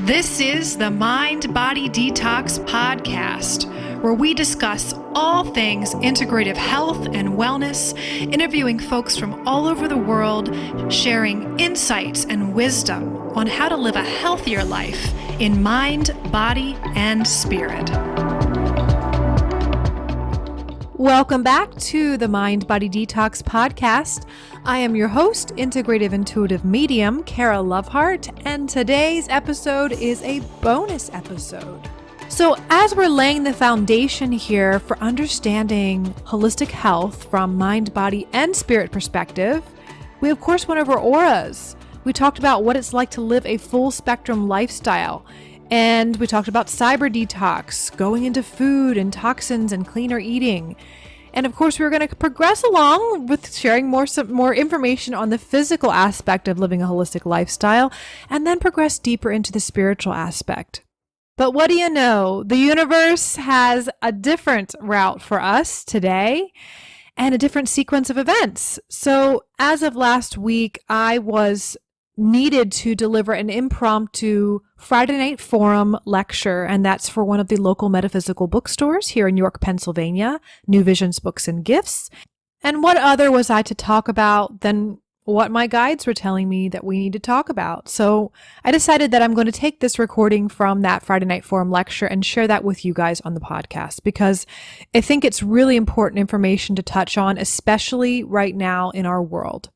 This is the Mind Body Detox podcast, where we discuss all things integrative health and wellness, interviewing folks from all over the world, sharing insights and wisdom on how to live a healthier life in mind, body, and spirit. Welcome back to the Mind Body Detox podcast. I am your host, Integrative Intuitive Medium, Kara Lovehart, and today's episode is a bonus episode. So as we're laying the foundation here for understanding holistic health from mind, body, and spirit perspective, we of course went over auras. We talked about what it's like to live a full spectrum lifestyle. And we talked about cyber detox, going into food and toxins and cleaner eating. And of course, we're going to progress along with sharing more information on the physical aspect of living a holistic lifestyle, and then progress deeper into the spiritual aspect. But what do you know? The universe has a different route for us today and a different sequence of events. So as of last week, I was needed to deliver an impromptu Friday night forum lecture, and that's for one of the local metaphysical bookstores here in York, Pennsylvania, New Visions Books and Gifts. And what other was I to talk about than what my guides were telling me that we need to talk about? So I decided that I'm going to take this recording from that Friday night forum lecture and share that with you guys on the podcast, because I think it's really important information to touch on, especially right now in our world.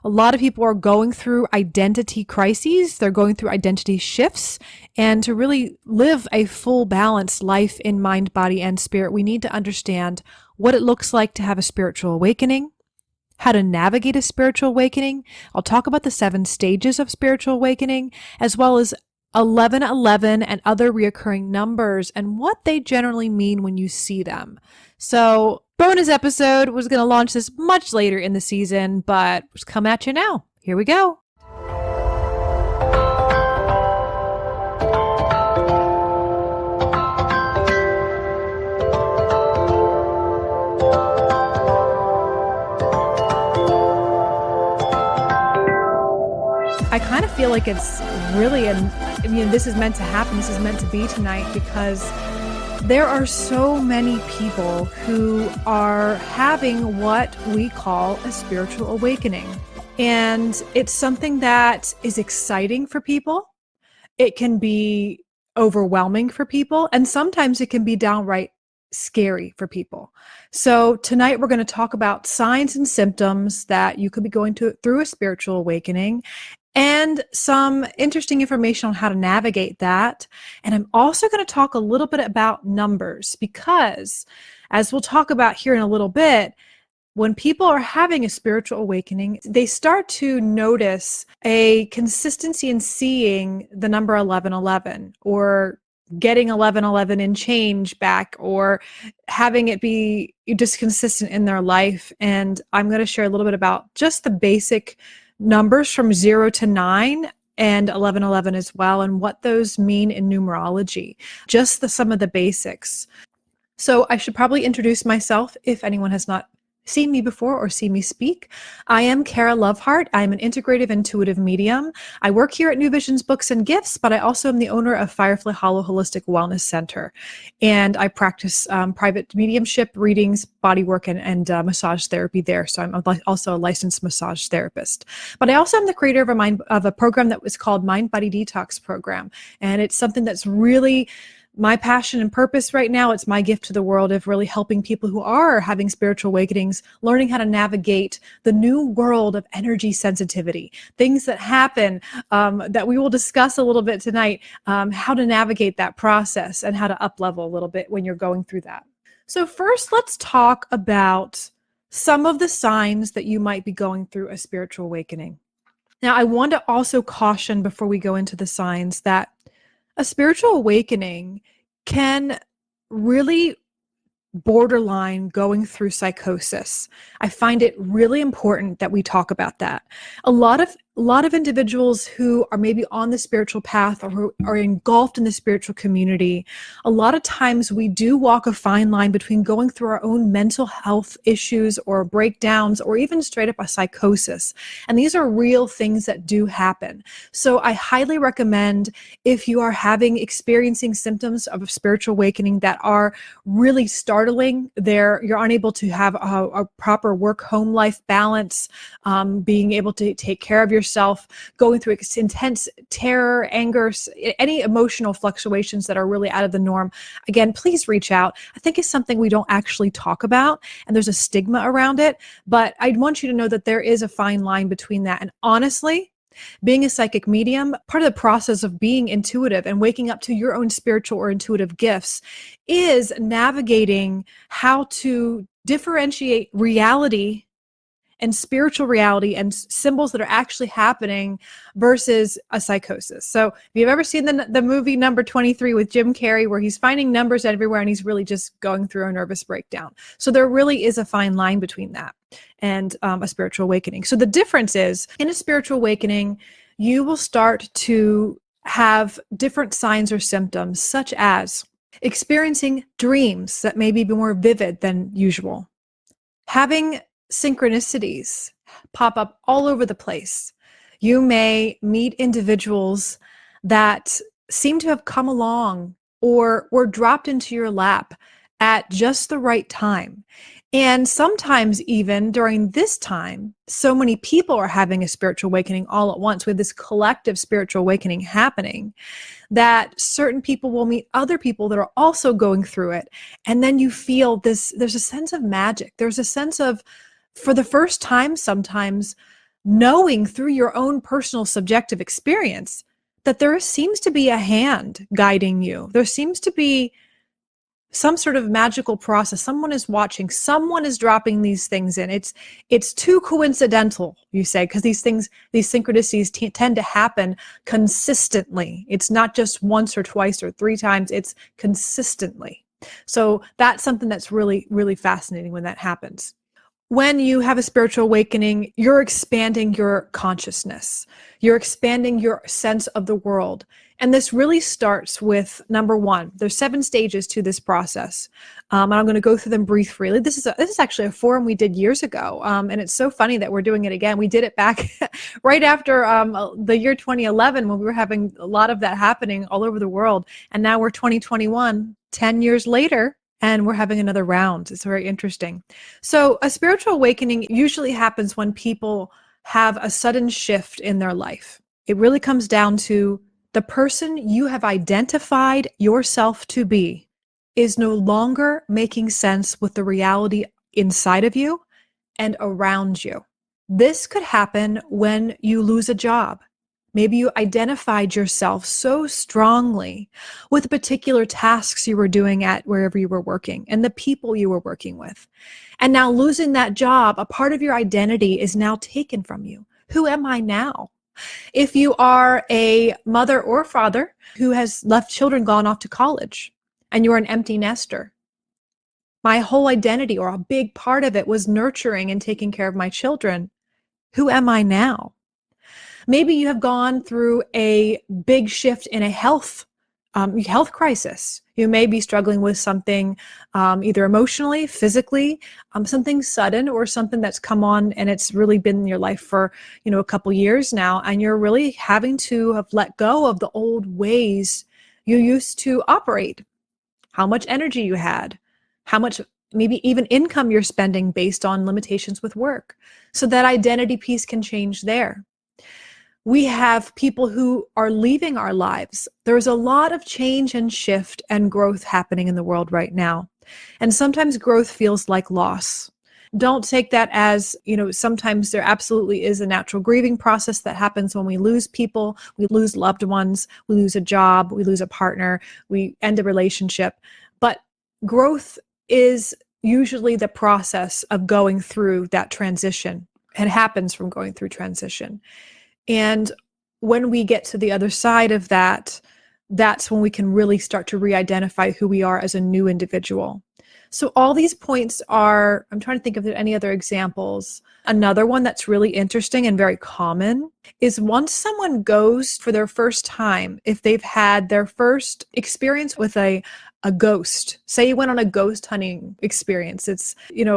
A lot of people are going through identity crises. They're going through identity shifts. And to really live a full balanced life in mind, body, and spirit, we need to understand what it looks like to have a spiritual awakening, how to navigate a spiritual awakening. I'll talk about the 7 stages of spiritual awakening, as well as 1111 and other reoccurring numbers and what they generally mean when you see them. So bonus episode was going to launch this much later in the season, but just come at you now. Here we go. I kind of feel like it's really, this is meant to happen. This is meant to be tonight, because there are so many people who are having what we call a spiritual awakening. And it's something that is exciting for people. It can be overwhelming for people. And sometimes it can be downright scary for people. So tonight we're going to talk about signs and symptoms that you could be going through a spiritual awakening, and some interesting information on how to navigate that. And I'm also going to talk a little bit about numbers, because as we'll talk about here in a little bit, when people are having a spiritual awakening, they start to notice a consistency in seeing the number 1111, or getting 1111 in change back, or having it be just consistent in their life. And I'm going to share a little bit about just the basic numbers from 0 to 9 and 1111 as well, and what those mean in numerology, just some of the basics. So I should probably introduce myself if anyone has not seen me before or seen me speak. I am Kara Lovehart. I'm an integrative intuitive medium. I work here at New Visions Books and Gifts, but I also am the owner of Firefly Hollow Holistic Wellness Center. And I practice private mediumship, readings, bodywork, and massage therapy there. So I'm also a licensed massage therapist. But I also am the creator of a program that was called Mind Body Detox Program. And it's something that's really my passion and purpose right now. It's my gift to the world of really helping people who are having spiritual awakenings, learning how to navigate the new world of energy sensitivity, things that happen that we will discuss a little bit tonight, how to navigate that process and how to up-level a little bit when you're going through that. So first, let's talk about some of the signs that you might be going through a spiritual awakening. Now, I want to also caution before we go into the signs that a spiritual awakening can really borderline going through psychosis. I find it really important that we talk about that. A lot of a lot of individuals who are maybe on the spiritual path or who are engulfed in the spiritual community, a lot of times we do walk a fine line between going through our own mental health issues or breakdowns or even straight up a psychosis. And these are real things that do happen. So I highly recommend, if you are experiencing symptoms of a spiritual awakening that are really startling, you're unable to have a proper work-home life balance, being able to take care of yourself, going through intense terror, anger, any emotional fluctuations that are really out of the norm, again, please reach out. I think it's something we don't actually talk about, and there's a stigma around it, but I want you to know that there is a fine line between that. And honestly, being a psychic medium, part of the process of being intuitive and waking up to your own spiritual or intuitive gifts is navigating how to differentiate reality and spiritual reality and symbols that are actually happening versus a psychosis. So if you've ever seen the movie Number 23 with Jim Carrey, where he's finding numbers everywhere and he's really just going through a nervous breakdown. So there really is a fine line between that and a spiritual awakening. So the difference is, in a spiritual awakening, you will start to have different signs or symptoms, such as experiencing dreams that may be more vivid than usual, having synchronicities pop up all over the place. You may meet individuals that seem to have come along or were dropped into your lap at just the right time. And sometimes even during this time, so many people are having a spiritual awakening all at once, with this collective spiritual awakening happening, that certain people will meet other people that are also going through it. And then you feel there's a sense of magic. There's a sense of, for the first time sometimes, knowing through your own personal subjective experience that there seems to be a hand guiding you. There seems to be some sort of magical process. Someone is watching, someone is dropping these things in. It's too coincidental, you say, because these synchronicities tend to happen consistently. It's not just once or twice or three times, it's consistently. So that's something that's really, really fascinating when that happens. When you have a spiritual awakening, you're expanding your consciousness. You're expanding your sense of the world. And this really starts with, number one, there's 7 stages to this process. And I'm going to go through them briefly. This is actually a forum we did years ago. And it's so funny that we're doing it again. We did it back right after the year 2011, when we were having a lot of that happening all over the world. And now we're 2021, 10 years later, and we're having another round. It's very interesting. So a spiritual awakening usually happens when people have a sudden shift in their life. It really comes down to the person you have identified yourself to be is no longer making sense with the reality inside of you and around you. This could happen when you lose a job. Maybe you identified yourself so strongly with the particular tasks you were doing at wherever you were working and the people you were working with. And now losing that job, a part of your identity is now taken from you. Who am I now? If you are a mother or father who has left children, gone off to college, and you're an empty nester, my whole identity, or a big part of it, was nurturing and taking care of my children. Who am I now? Maybe you have gone through a big shift in a health crisis. You may be struggling with something, either emotionally, physically, something sudden, or something that's come on and it's really been in your life for, a couple years now, and you're really having to have let go of the old ways you used to operate. How much energy you had, how much maybe even income you're spending based on limitations with work. So that identity piece can change there. We have people who are leaving our lives. There's a lot of change and shift and growth happening in the world right now. And sometimes growth feels like loss. Don't take that as, sometimes there absolutely is a natural grieving process that happens when we lose people, we lose loved ones, we lose a job, we lose a partner, we end a relationship. But growth is usually the process of going through that transition. It happens from going through transition. And when we get to the other side of that, that's when we can really start to re-identify who we are as a new individual. So all these points are, I'm trying to think of any other examples. Another one that's really interesting and very common is once someone goes for their first time, if they've had their first experience with a ghost, say you went on a ghost hunting experience, it's,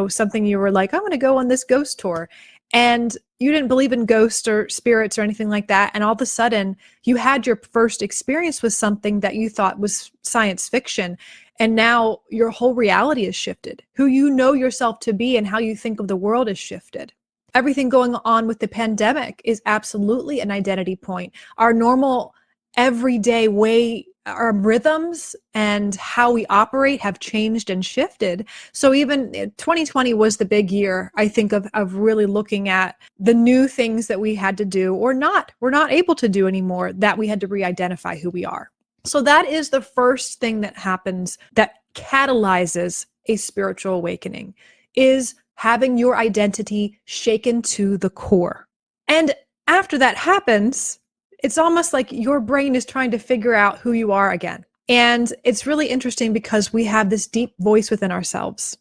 something you were like, I'm going to go on this ghost tour. And you didn't believe in ghosts or spirits or anything like that. And all of a sudden you had your first experience with something that you thought was science fiction. And now your whole reality is shifted. Who you know yourself to be and how you think of the world is shifted. Everything going on with the pandemic is absolutely an identity point. Our normal everyday way, our rhythms and how we operate have changed and shifted. So even 2020 was the big year, I think, of really looking at the new things that we had to do or we're not able to do anymore, that we had to re-identify who we are. So that is the first thing that happens that catalyzes a spiritual awakening, is having your identity shaken to the core. And after that happens, it's almost like your brain is trying to figure out who you are again. And it's really interesting because we have this deep voice within ourselves.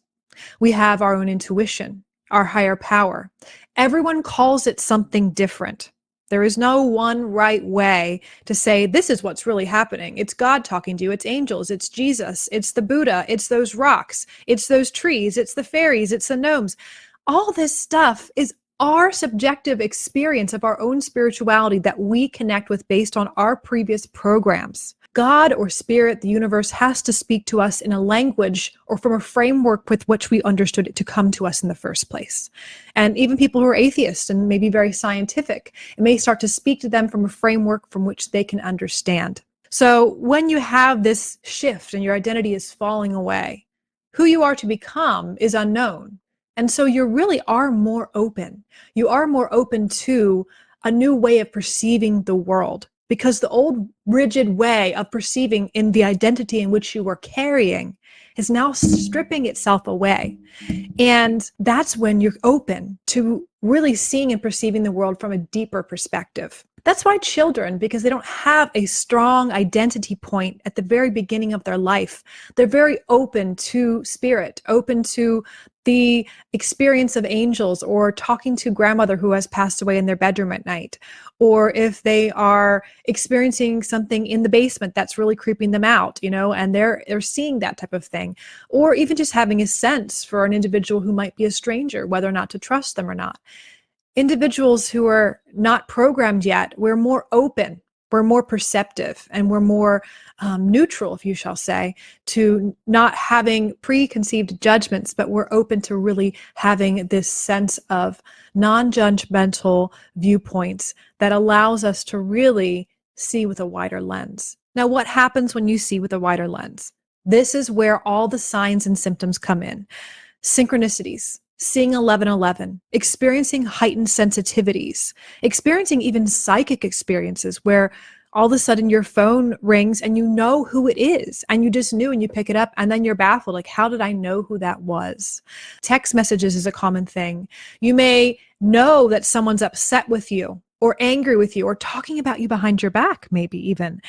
We have our own intuition, our higher power. Everyone calls it something different. There is no one right way to say, this is what's really happening. It's God talking to you. It's angels. It's Jesus. It's the Buddha. It's those rocks. It's those trees. It's the fairies. It's the gnomes. All this stuff is our subjective experience of our own spirituality that we connect with based on our previous programs. God or spirit, the universe, has to speak to us in a language or from a framework with which we understood it to come to us in the first place. And even people who are atheists and maybe very scientific, it may start to speak to them from a framework from which they can understand. So when you have this shift and your identity is falling away, who you are to become is unknown. And so you really are more open. You are more open to a new way of perceiving the world, because the old rigid way of perceiving in the identity in which you were carrying is now stripping itself away. And that's when you're open to really seeing and perceiving the world from a deeper perspective. That's why children, because they don't have a strong identity point at the very beginning of their life, they're very open to spirit, open to the experience of angels, or talking to grandmother who has passed away in their bedroom at night, or if they are experiencing something in the basement that's really creeping them out, and they're seeing that type of thing, or even just having a sense for an individual who might be a stranger, whether or not to trust them or not. Individuals who are not programmed yet, we're more open, we're more perceptive, and we're more neutral, if you shall say, to not having preconceived judgments, but we're open to really having this sense of non-judgmental viewpoints that allows us to really see with a wider lens. Now, what happens when you see with a wider lens? This is where all the signs and symptoms come in. Synchronicities. Seeing 1111, experiencing heightened sensitivities, experiencing even psychic experiences where all of a sudden your phone rings and you know who it is, and you just knew, and you pick it up and then you're baffled, like, how did I know who that was? Text messages is a common thing. You may know that someone's upset with you or angry with you or talking about you behind your back, maybe even,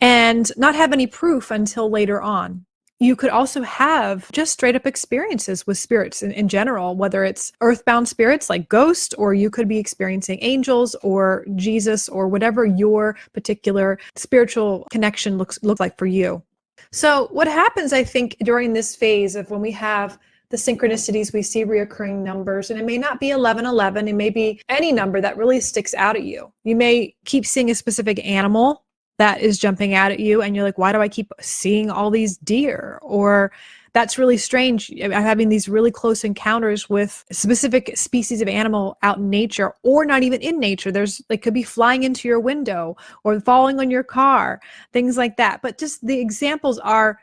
and not have any proof until later on. You could also have just straight up experiences with spirits in general, whether it's earthbound spirits like ghosts, or you could be experiencing angels or Jesus or whatever your particular spiritual connection looks like for you. So what happens, I think, during this phase of when we have the synchronicities, we see reoccurring numbers, and it may not be 1111, it may be any number that really sticks out at you. You may keep seeing a specific animal that is jumping out at you, and you're like, why do I keep seeing all these deer? Or that's really strange. I'm having these really close encounters with specific species of animal out in nature, or not even in nature. They could be flying into your window or falling on your car, things like that. But just the examples are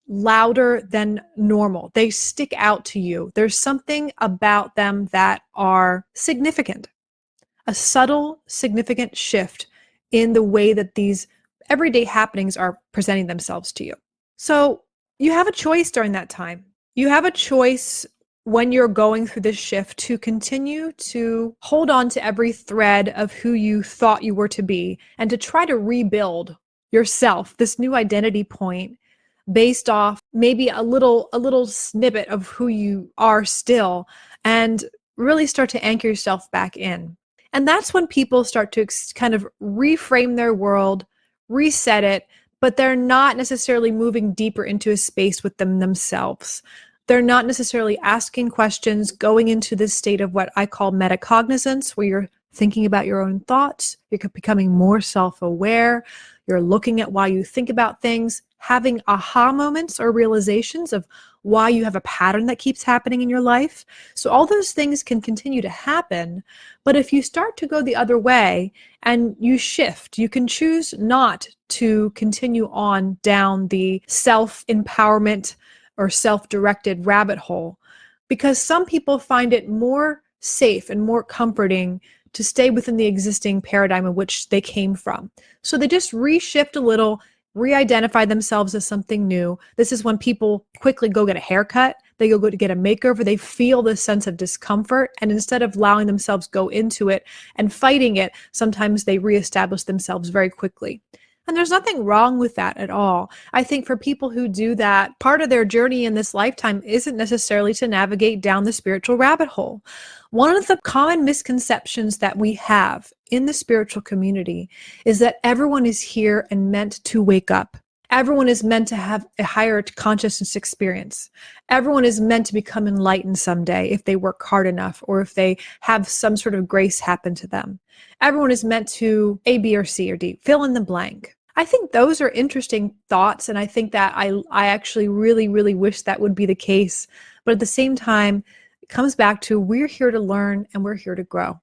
louder than normal. They stick out to you. There's something about them that are significant, a subtle, significant shift in the way that these everyday happenings are presenting themselves to you. So you have a choice during that time. You have a choice when you're going through this shift to continue to hold on to every thread of who you thought you were to be, and to try to rebuild yourself, this new identity point based off maybe a little snippet of who you are still, and really start to anchor yourself back in. And that's when people start to kind of reframe their world, reset it, but they're not necessarily moving deeper into a space with themselves. They're not necessarily asking questions, going into this state of what I call metacognizance, where you're thinking about your own thoughts, you're becoming more self-aware, you're looking at why you think about things, having aha moments or realizations of why you have a pattern that keeps happening in your life. So all those things can continue to happen, but if you start to go the other way and you shift, you can choose not to continue on down the self-empowerment or self-directed rabbit hole, because some people find it more safe and more comforting to stay within the existing paradigm in which they came from. So they just reshift a little, re-identify themselves as something new. This is when people quickly go get a haircut, they go to get a makeover, they feel this sense of discomfort, and instead of allowing themselves go into it and fighting it, sometimes they reestablish themselves very quickly. And there's nothing wrong with that at all. I think for people who do that, part of their journey in this lifetime isn't necessarily to navigate down the spiritual rabbit hole. One of the common misconceptions that we have in the spiritual community is that everyone is here and meant to wake up. Everyone is meant to have a higher consciousness experience. Everyone is meant to become enlightened someday if they work hard enough or if they have some sort of grace happen to them. Everyone is meant to A, B, or C, or D, fill in the blank. I think those are interesting thoughts, and I think that I actually really, really wish that would be the case. But at the same time, it comes back to we're here to learn and we're here to grow.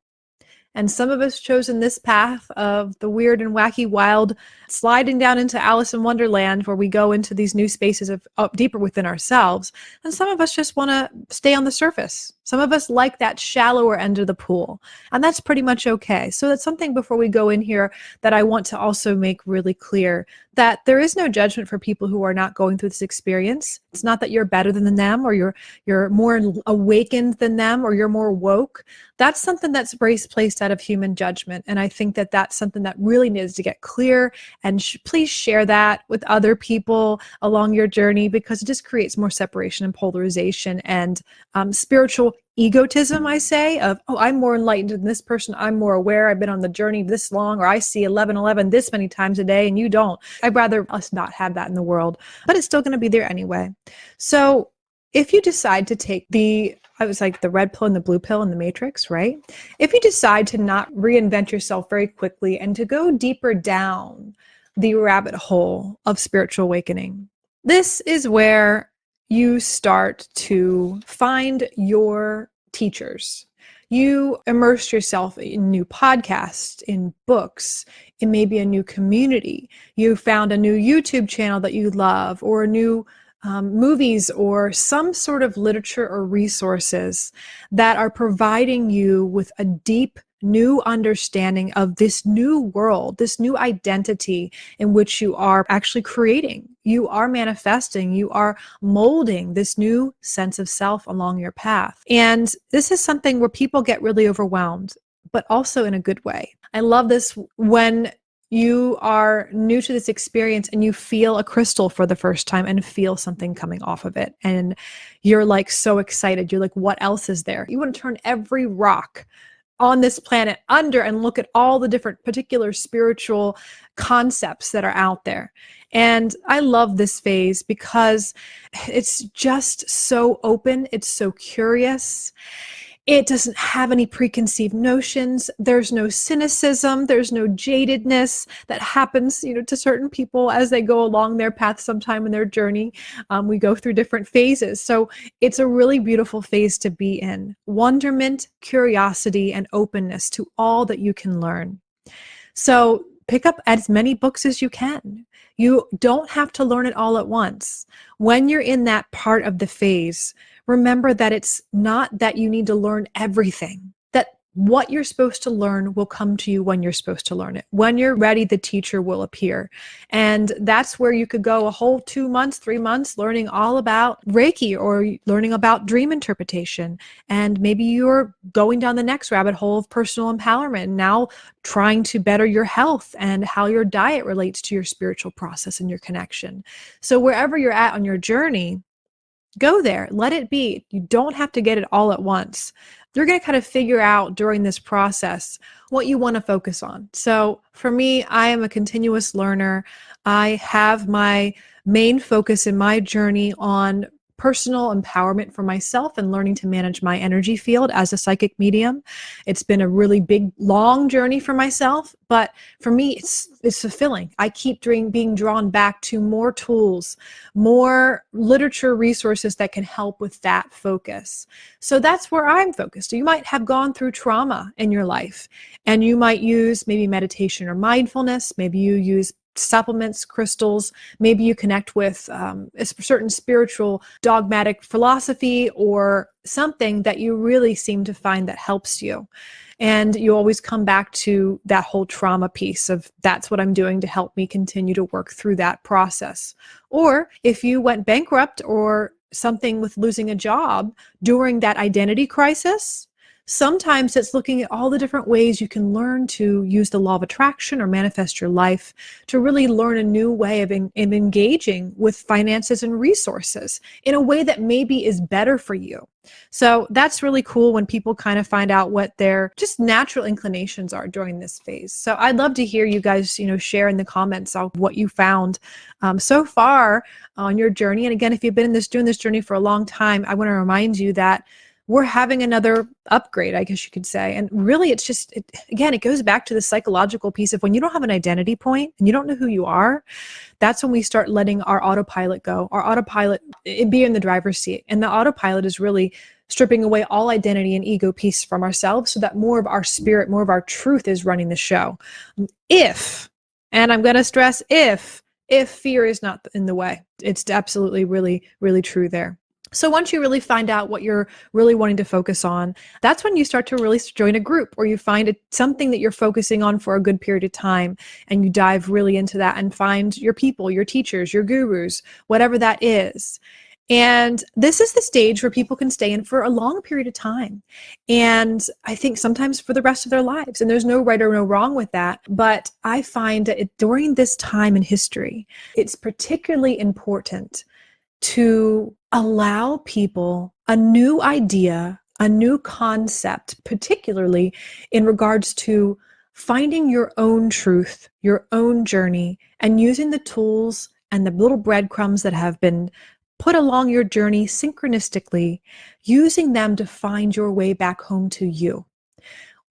And some of us chosen this path of the weird and wacky wild, sliding down into Alice in Wonderland, where we go into these new spaces of up deeper within ourselves. And some of us just want to stay on the surface. Some of us like that shallower end of the pool, and that's pretty much okay. So that's something before we go in here that I want to also make really clear, that there is no judgment for people who are not going through this experience. It's not that you're better than them, or you're more awakened than them, or you're more woke. That's something that's placed out of human judgment. And I think that that's something that really needs to get clear. And please share that with other people along your journey, because it just creates more separation and polarization and spiritual egotism, I say, of, oh, I'm more enlightened than this person, I'm more aware, I've been on the journey this long, or I see 11:11 this many times a day and you don't. I'd rather us not have that in the world, but it's still going to be there anyway. So if you decide to take I was like the red pill and the blue pill in the Matrix, right? If you decide to not reinvent yourself very quickly and to go deeper down the rabbit hole of spiritual awakening, this is where you start to find your teachers. You immerse yourself in new podcasts, in books, in maybe a new community. You found a new YouTube channel that you love, or a new movies, or some sort of literature or resources that are providing you with a deep new understanding of this new world, this new identity in which you are actually creating. You are manifesting, you are molding this new sense of self along your path. And this is something where people get really overwhelmed, but also in a good way. I love this when you are new to this experience and you feel a crystal for the first time and feel something coming off of it. And you're like so excited. You're like, what else is there? You want to turn every rock on this planet under and look at all the different particular spiritual concepts that are out there. And I love this phase because it's just so open. It's so curious. It doesn't have any preconceived notions. There's no cynicism. There's no jadedness that happens, to certain people as they go along their path sometime in their journey. We go through different phases. So it's a really beautiful phase to be in. Wonderment, curiosity, and openness to all that you can learn. So pick up as many books as you can. You don't have to learn it all at once. When you're in that part of the phase, remember that it's not that you need to learn everything, that what you're supposed to learn will come to you when you're supposed to learn it. When you're ready, the teacher will appear. And that's where you could go a whole 2 months, 3 months learning all about Reiki or learning about dream interpretation. And maybe you're going down the next rabbit hole of personal empowerment, now trying to better your health and how your diet relates to your spiritual process and your connection. So wherever you're at on your journey, go there, let it be. You don't have to get it all at once. You're going to kind of figure out during this process what you want to focus on. So for me, I am a continuous learner. I have my main focus in my journey on personal empowerment for myself and learning to manage my energy field as a psychic medium. It's been a really big, long journey for myself, but for me, it's fulfilling. I keep being drawn back to more tools, more literature resources that can help with that focus. So that's where I'm focused. You might have gone through trauma in your life, and you might use maybe meditation or mindfulness. Maybe you use supplements, crystals. Maybe you connect with a certain spiritual dogmatic philosophy or something that you really seem to find that helps you. And you always come back to that whole trauma piece of that's what I'm doing to help me continue to work through that process. Or if you went bankrupt or something with losing a job during that identity crisis, sometimes it's looking at all the different ways you can learn to use the law of attraction or manifest your life to really learn a new way of engaging with finances and resources in a way that maybe is better for you. So that's really cool when people kind of find out what their just natural inclinations are during this phase. So I'd love to hear you guys, share in the comments of what you found so far on your journey. And again, if you've been doing this journey for a long time, I want to remind you that we're having another upgrade, I guess you could say. And really, it's just, again, it goes back to the psychological piece of when you don't have an identity point and you don't know who you are, that's when we start letting our autopilot go. Our autopilot, it be in the driver's seat. And the autopilot is really stripping away all identity and ego piece from ourselves so that more of our spirit, more of our truth is running the show. And I'm going to stress if fear is not in the way. It's absolutely really, really true there. So once you really find out what you're really wanting to focus on, that's when you start to really join a group or you find something that you're focusing on for a good period of time and you dive really into that and find your people, your teachers, your gurus, whatever that is. And this is the stage where people can stay in for a long period of time. And I think sometimes for the rest of their lives. And there's no right or no wrong with that. But I find that during this time in history, it's particularly important to allow people a new idea, a new concept, particularly in regards to finding your own truth, your own journey, and using the tools and the little breadcrumbs that have been put along your journey synchronistically, using them to find your way back home to you.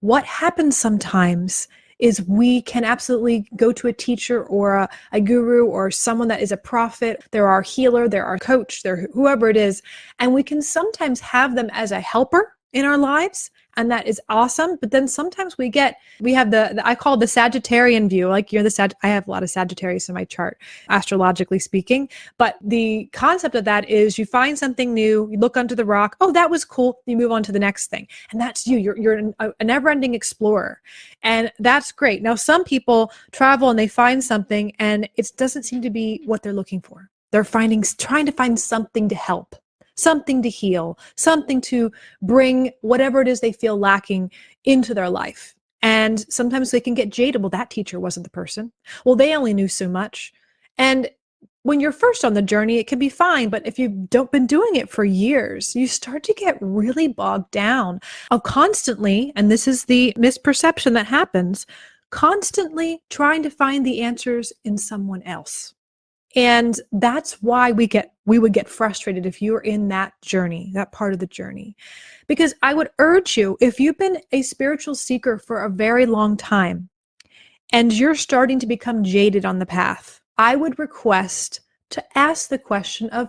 What happens sometimes is we can absolutely go to a teacher or a guru or someone that is a prophet. They're our healer, they're our coach, they're whoever it is. And we can sometimes have them as a helper in our lives. And that is awesome. But then sometimes we have the I call it the Sagittarian view. Like I have a lot of Sagittarius in my chart, astrologically speaking. But the concept of that is you find something new, you look under the rock. Oh, that was cool. You move on to the next thing. And that's you. You're a never-ending explorer. And that's great. Now, some people travel and they find something and it doesn't seem to be what they're looking for. They're trying to find something to help, something to heal, something to bring whatever it is they feel lacking into their life. And sometimes they can get jaded. Well, that teacher wasn't the person. Well, they only knew so much. And when you're first on the journey, it can be fine. But if you've been doing it for years, you start to get really bogged down of constantly, and this is the misperception that happens, constantly trying to find the answers in someone else. And that's why we would get frustrated if you're in that journey, that part of the journey. Because I would urge you, if you've been a spiritual seeker for a very long time and you're starting to become jaded on the path, I would request to ask the question of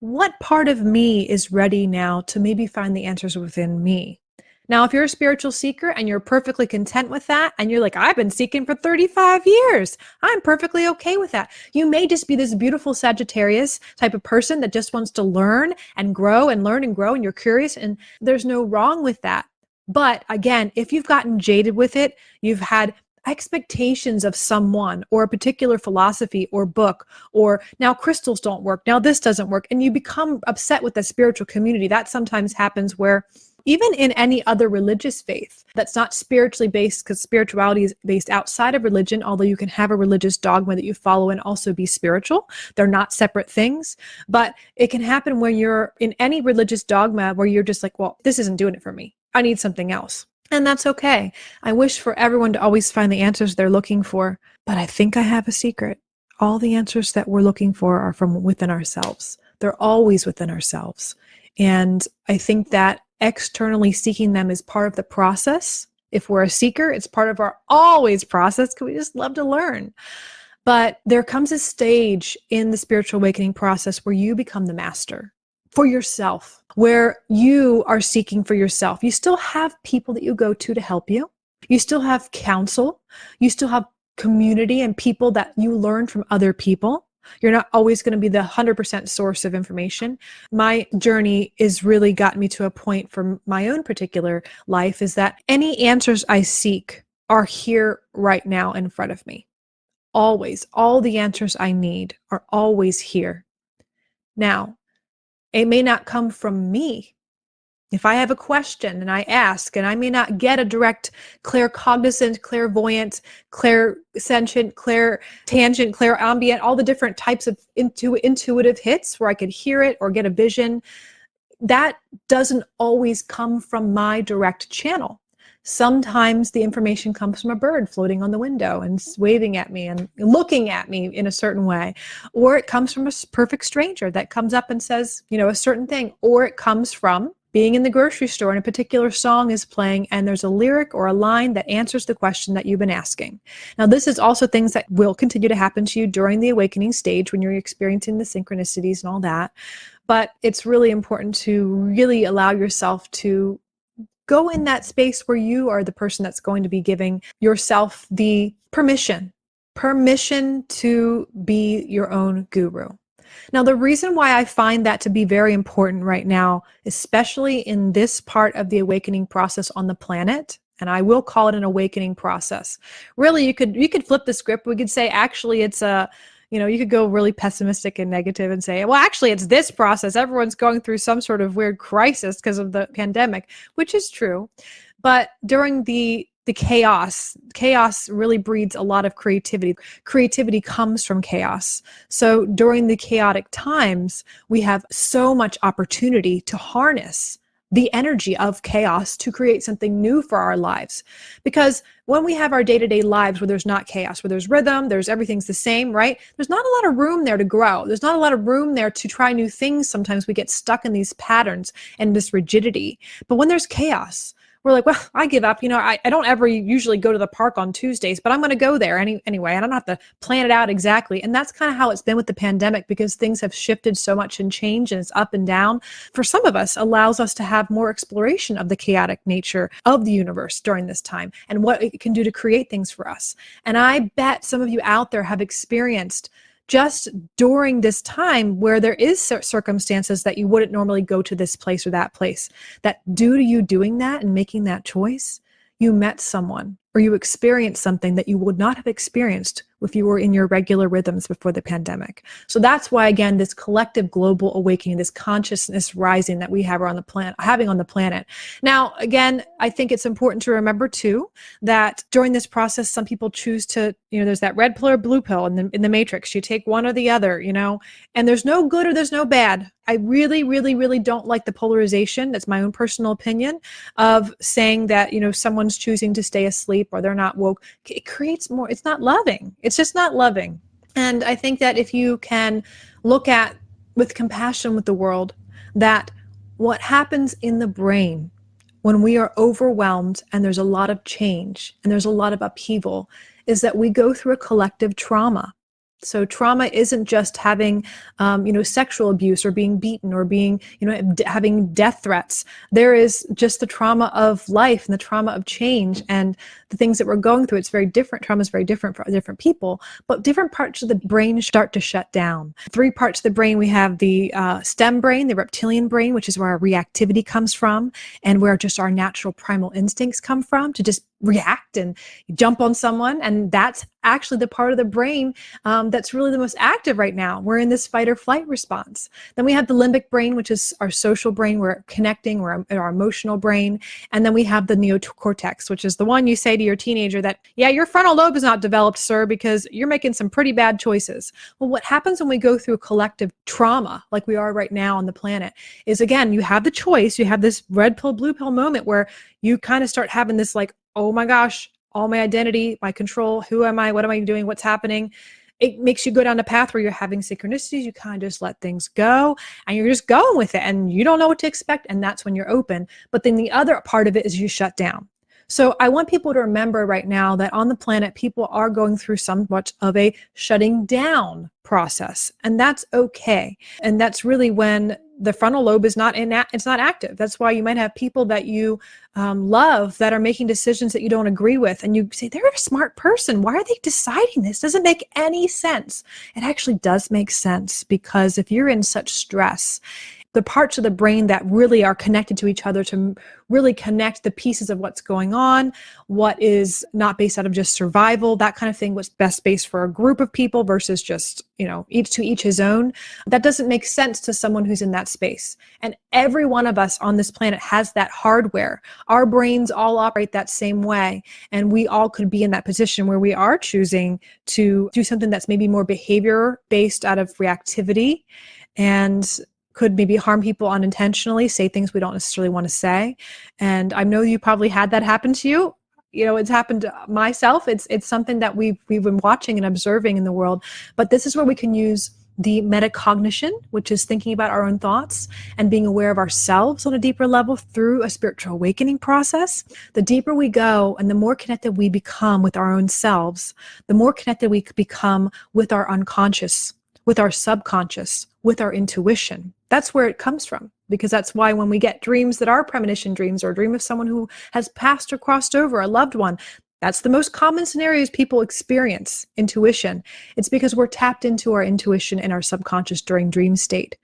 what part of me is ready now to maybe find the answers within me. Now, if you're a spiritual seeker and you're perfectly content with that, and you're like, I've been seeking for 35 years, I'm perfectly okay with that. You may just be this beautiful Sagittarius type of person that just wants to learn and grow and learn and grow, and you're curious, and there's no wrong with that. But again, if you've gotten jaded with it, you've had expectations of someone or a particular philosophy or book, or now crystals don't work, now this doesn't work, and you become upset with the spiritual community. That sometimes happens where even in any other religious faith that's not spiritually based, because spirituality is based outside of religion, although you can have a religious dogma that you follow and also be spiritual. They're not separate things. But it can happen when you're in any religious dogma where you're just like, well, this isn't doing it for me. I need something else. And that's okay. I wish for everyone to always find the answers they're looking for. But I think I have a secret. All the answers that we're looking for are from within ourselves. They're always within ourselves. And I think that externally seeking them is part of the process. If we're a seeker, it's part of our always process because we just love to learn. But there comes a stage in the spiritual awakening process where you become the master for yourself, where you are seeking for yourself. You still have people that you go to help you. You still have counsel. You still have community and people that you learn from other people. You're not always going to be the 100% source of information. My journey has really gotten me to a point for my own particular life is that any answers I seek are here right now in front of me. Always. All the answers I need are always here. Now, it may not come from me. If I have a question and I ask, and I may not get a direct claircognizant, clairvoyant, clairsentient, clairtangent, clairambient, all the different types of intuitive hits where I could hear it or get a vision, that doesn't always come from my direct channel. Sometimes the information comes from a bird floating on the window and waving at me and looking at me in a certain way. Or it comes from a perfect stranger that comes up and says, a certain thing. Or it comes from being in the grocery store and a particular song is playing and there's a lyric or a line that answers the question that you've been asking. Now, this is also things that will continue to happen to you during the awakening stage when you're experiencing the synchronicities and all that. But it's really important to really allow yourself to go in that space where you are the person that's going to be giving yourself the permission to be your own guru. Now, the reason why I find that to be very important right now, especially in this part of the awakening process on the planet, and I will call it an awakening process. Really, you could flip the script. We could say, actually, it's you could go really pessimistic and negative and say, well, actually, it's this process. Everyone's going through some sort of weird crisis because of the pandemic, which is true. But during the chaos really breeds a lot of creativity. Creativity comes from chaos. So during the chaotic times, we have so much opportunity to harness the energy of chaos to create something new for our lives. Because when we have our day-to-day lives where there's not chaos, where there's rhythm, everything's the same, right? There's not a lot of room there to grow. There's not a lot of room there to try new things. Sometimes we get stuck in these patterns and this rigidity. But when there's chaos, we're like, well, I give up. I don't ever usually go to the park on Tuesdays, but I'm going to go there anyway. And I don't have to plan it out exactly. And that's kind of how it's been with the pandemic because things have shifted so much and changed and it's up and down. For some of us, allows us to have more exploration of the chaotic nature of the universe during this time and what it can do to create things for us. And I bet some of you out there have experienced just during this time where there is circumstances that you wouldn't normally go to this place or that place, that due to you doing that and making that choice, you met someone or you experienced something that you would not have experienced if you were in your regular rhythms before the pandemic. So that's why, again, this collective global awakening, this consciousness rising that we have on the planet, having on the planet. Now, again, I think it's important to remember too that during this process, some people choose to, there's that red pill or blue pill in the matrix. You take one or the other, and there's no good or there's no bad. I really, really, really don't like the polarization. That's my own personal opinion of saying that, someone's choosing to stay asleep or they're not woke. It creates more, it's not loving. It's just not loving. And I think that if you can look at with compassion with the world, that what happens in the brain when we are overwhelmed and there's a lot of change and there's a lot of upheaval is that we go through a collective trauma. So trauma isn't just having, sexual abuse or being beaten or being, having death threats. There is just the trauma of life and the trauma of change and the things that we're going through. It's very different. Trauma is very different for different people, but different parts of the brain start to shut down. 3 parts of the brain. We have the stem brain, the reptilian brain, which is where our reactivity comes from and where just our natural primal instincts come from to just react and jump on someone. And that's actually the part of the brain that's really the most active right now. We're in this fight or flight response. Then we have the limbic brain, which is our social brain. We're connecting, we're our emotional brain. And then we have the neocortex, which is the one you say to your teenager that, yeah, your frontal lobe is not developed, sir, because you're making some pretty bad choices. Well, what happens when we go through collective trauma, like we are right now on the planet, is again, you have the choice, you have this red pill, blue pill moment where you kind of start having this like, oh my gosh, all my identity, my control, who am I, what am I doing, what's happening? It makes you go down a path where you're having synchronicities. You kind of just let things go and you're just going with it and you don't know what to expect. And that's when you're open. But then the other part of it is you shut down. So I want people to remember right now that on the planet, people are going through somewhat of a shutting down process, and that's okay. And that's really when the frontal lobe is it's not active. That's why you might have people that you love that are making decisions that you don't agree with. And you say, they're a smart person. Why are they deciding this? Doesn't make any sense. It actually does make sense, because if you're in such stress, the parts of the brain that really are connected to each other to really connect the pieces of what's going on, what is not based out of just survival, that kind of thing, what's best based for a group of people versus just, each his own. That doesn't make sense to someone who's in that space. And every one of us on this planet has that hardware. Our brains all operate that same way. And we all could be in that position where we are choosing to do something that's maybe more behavior based out of reactivity and could maybe harm people unintentionally, say things we don't necessarily want to say. And I know you probably had that happen to you. It's happened to myself. It's something that we've been watching and observing in the world. But this is where we can use the metacognition, which is thinking about our own thoughts and being aware of ourselves on a deeper level through a spiritual awakening process. The deeper we go and the more connected we become with our own selves, the more connected we become with our unconscious, with our subconscious, with our intuition. That's where it comes from, because that's why when we get dreams that are premonition dreams, or a dream of someone who has passed or crossed over, a loved one, that's the most common scenarios people experience, intuition. It's because we're tapped into our intuition and our subconscious during dream state.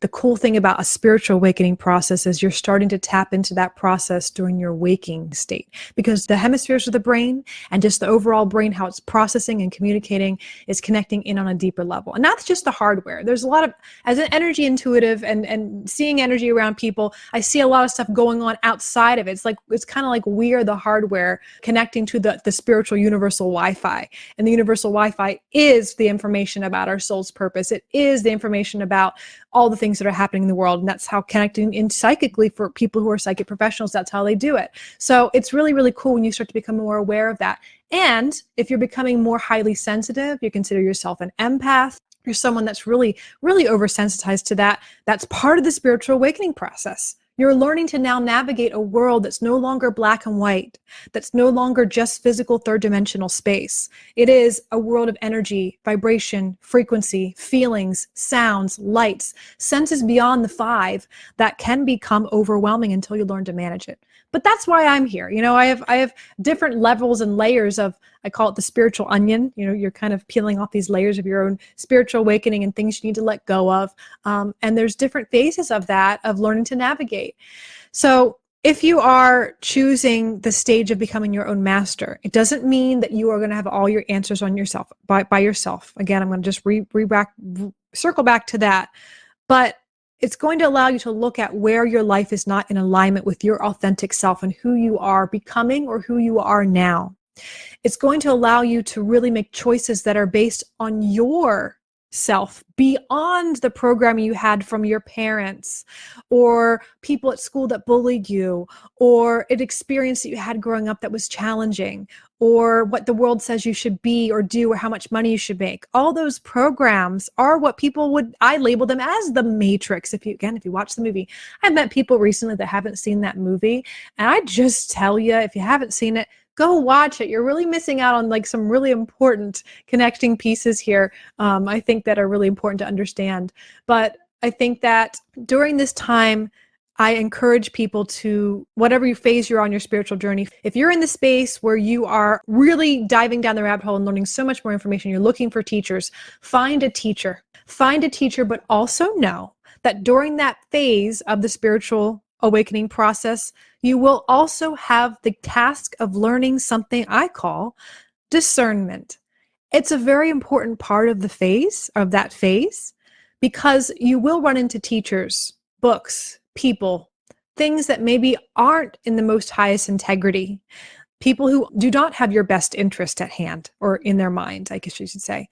The cool thing about a spiritual awakening process is you're starting to tap into that process during your waking state, because the hemispheres of the brain and just the overall brain, how it's processing and communicating, is connecting in on a deeper level. And that's just the hardware. There's a lot of, as an energy intuitive and seeing energy around people, I see a lot of stuff going on outside of it. It's kind of like we are the hardware connecting to the spiritual universal Wi-Fi. And the universal Wi-Fi is the information about our soul's purpose. It is the information about all the things that are happening in the world. And that's how connecting in psychically for people who are psychic professionals, that's how they do it. So it's really, really cool when you start to become more aware of that. And if you're becoming more highly sensitive, you consider yourself an empath, you're someone that's really, really oversensitized to that. That's part of the spiritual awakening process. You're learning to now navigate a world that's no longer black and white, that's no longer just physical third dimensional space. It is a world of energy, vibration, frequency, feelings, sounds, lights, senses beyond the 5 that can become overwhelming until you learn to manage it. But that's why I'm here. I have different levels and layers of, I call it the spiritual onion. You're kind of peeling off these layers of your own spiritual awakening and things you need to let go of. And there's different phases of that, of learning to navigate. So if you are choosing the stage of becoming your own master, it doesn't mean that you are going to have all your answers on yourself by yourself. Again, I'm going to just circle back to that. But it's going to allow you to look at where your life is not in alignment with your authentic self and who you are becoming or who you are now. It's going to allow you to really make choices that are based on your self, beyond the programming you had from your parents or people at school that bullied you, or an experience that you had growing up that was challenging, or what the world says you should be or do, or how much money you should make. All those programs are what I label them as the Matrix. If you watch the movie, I've met people recently that haven't seen that movie. And I just tell you, if you haven't seen it, go watch it. You're really missing out on some really important connecting pieces here. I think that are really important to understand. But I think that during this time, I encourage people to, whatever phase you're on your spiritual journey, if you're in the space where you are really diving down the rabbit hole and learning so much more information, you're looking for teachers, find a teacher. Find a teacher, but also know that during that phase of the spiritual awakening process, you will also have the task of learning something I call discernment. It's a very important part of that phase, because you will run into teachers, books, people, things that maybe aren't in the most highest integrity, people who do not have your best interest at hand or in their mind, I guess you should say.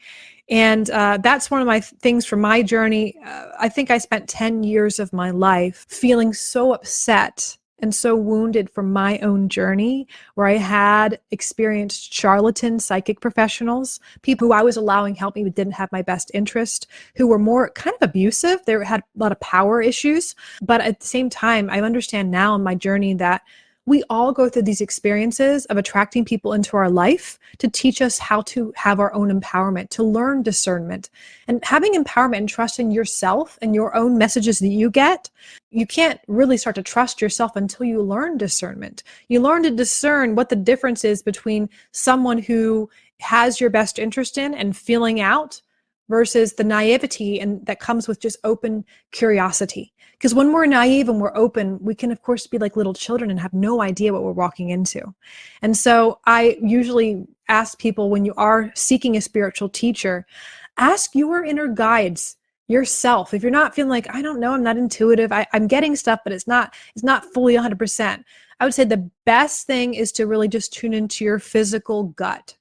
And that's one of my things from my journey. I think I spent 10 years of my life feeling so upset and so wounded from my own journey, where I had experienced charlatan psychic professionals, people who I was allowing help me but didn't have my best interest, who were more kind of abusive. They had a lot of power issues. But at the same time, I understand now in my journey that we all go through these experiences of attracting people into our life to teach us how to have our own empowerment, to learn discernment. And having empowerment and trusting yourself and your own messages that you get, you can't really start to trust yourself until you learn discernment. You learn to discern what the difference is between someone who has your best interest in and feeling out versus the naivety and that comes with just open curiosity. Because when we're naive and we're open, we can, of course, be like little children and have no idea what we're walking into. And so I usually ask people, when you are seeking a spiritual teacher, ask your inner guides yourself. If you're not feeling like, I don't know, I'm not intuitive, I'm getting stuff, but it's not fully 100%. I would say the best thing is to really just tune into your physical gut.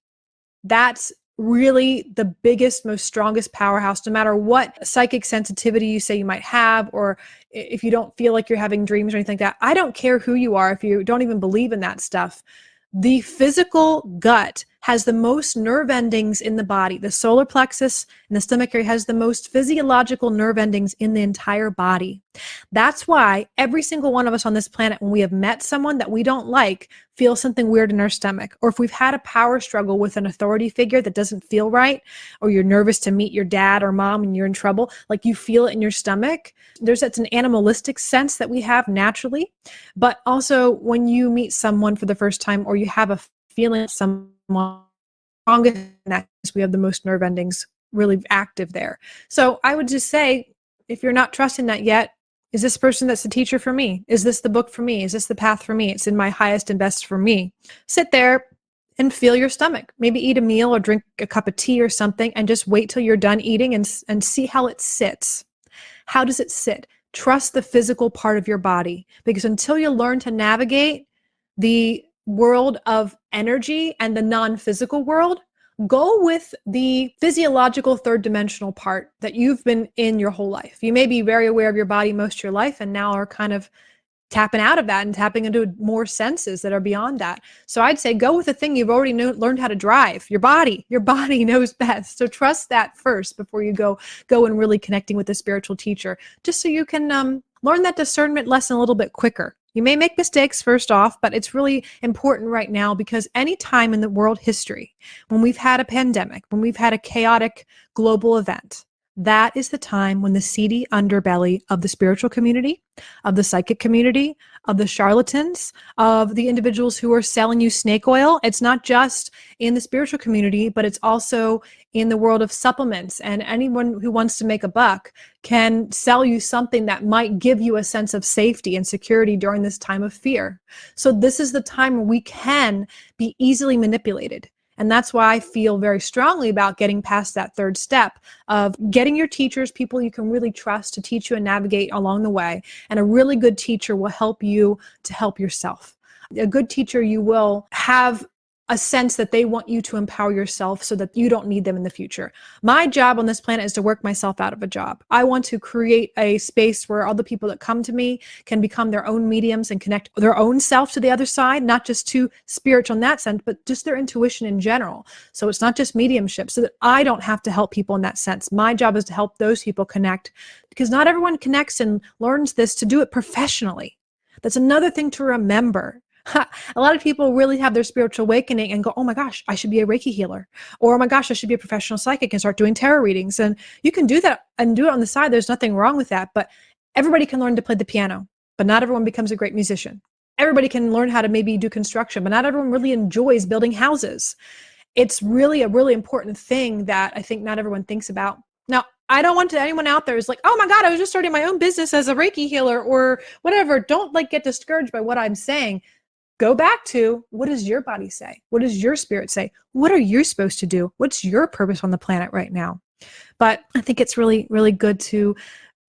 That's really the biggest, most strongest powerhouse, no matter what psychic sensitivity you say you might have, or if you don't feel like you're having dreams or anything like that. I don't care who you are, if you don't even believe in that stuff. The physical gut has the most nerve endings in the body. The solar plexus and the stomach area has the most physiological nerve endings in the entire body. That's why every single one of us on this planet, when we have met someone that we don't like, feel something weird in our stomach. Or if we've had a power struggle with an authority figure that doesn't feel right, or you're nervous to meet your dad or mom and you're in trouble, like you feel it in your stomach. That's an animalistic sense that we have naturally. But also when you meet someone for the first time, or you have a feeling of someone stronger than that, because we have the most nerve endings really active there. So I would just say, if you're not trusting that yet, is this person that's the teacher for me? Is this the book for me? Is this the path for me? It's in my highest and best for me. Sit there and feel your stomach. Maybe eat a meal or drink a cup of tea or something, and just wait till you're done eating and see how it sits. How does it sit? Trust the physical part of your body, because until you learn to navigate the world of energy and the non-physical world, go with the physiological third dimensional part that you've been in your whole life. You may be very aware of your body most of your life, and now are kind of tapping out of that and tapping into more senses that are beyond that. So I'd say go with the thing you've already learned how to drive, your body. Your body knows best. So trust that first before you go and really connecting with a spiritual teacher, just so you can learn that discernment lesson a little bit quicker. You may make mistakes first off, but it's really important right now, because any time in the world history, when we've had a pandemic, when we've had a chaotic global event, that is the time when the seedy underbelly of the spiritual community, of the psychic community, of the charlatans, of the individuals who are selling you snake oil. It's not just in the spiritual community, but it's also in the world of supplements. And anyone who wants to make a buck can sell you something that might give you a sense of safety and security during this time of fear. So this is the time where we can be easily manipulated. And that's why I feel very strongly about getting past that third step of getting your teachers, people you can really trust to teach you and navigate along the way. And a really good teacher will help you to help yourself. A good teacher, you will have a sense that they want you to empower yourself so that you don't need them in the future. My job on this planet is to work myself out of a job. I want to create a space where all the people that come to me can become their own mediums and connect their own self to the other side, not just to spiritual in that sense, but just their intuition in general. So it's not just mediumship, so that I don't have to help people in that sense. My job is to help those people connect, because not everyone connects and learns this to do it professionally. That's another thing to remember. A lot of people really have their spiritual awakening and go, oh my gosh, I should be a Reiki healer. Or, oh my gosh, I should be a professional psychic and start doing tarot readings. And you can do that and do it on the side. There's nothing wrong with that. But everybody can learn to play the piano. but not everyone becomes a great musician. Everybody can learn how to maybe do construction, but not everyone really enjoys building houses. It's really a really important thing that I think not everyone thinks about. Now, I don't want anyone out there who's like, oh my God, I was just starting my own business as a Reiki healer or whatever. Don't get discouraged by what I'm saying. Go back to, what does your body say? What does your spirit say? What are you supposed to do? What's your purpose on the planet right now? But I think it's really, really good to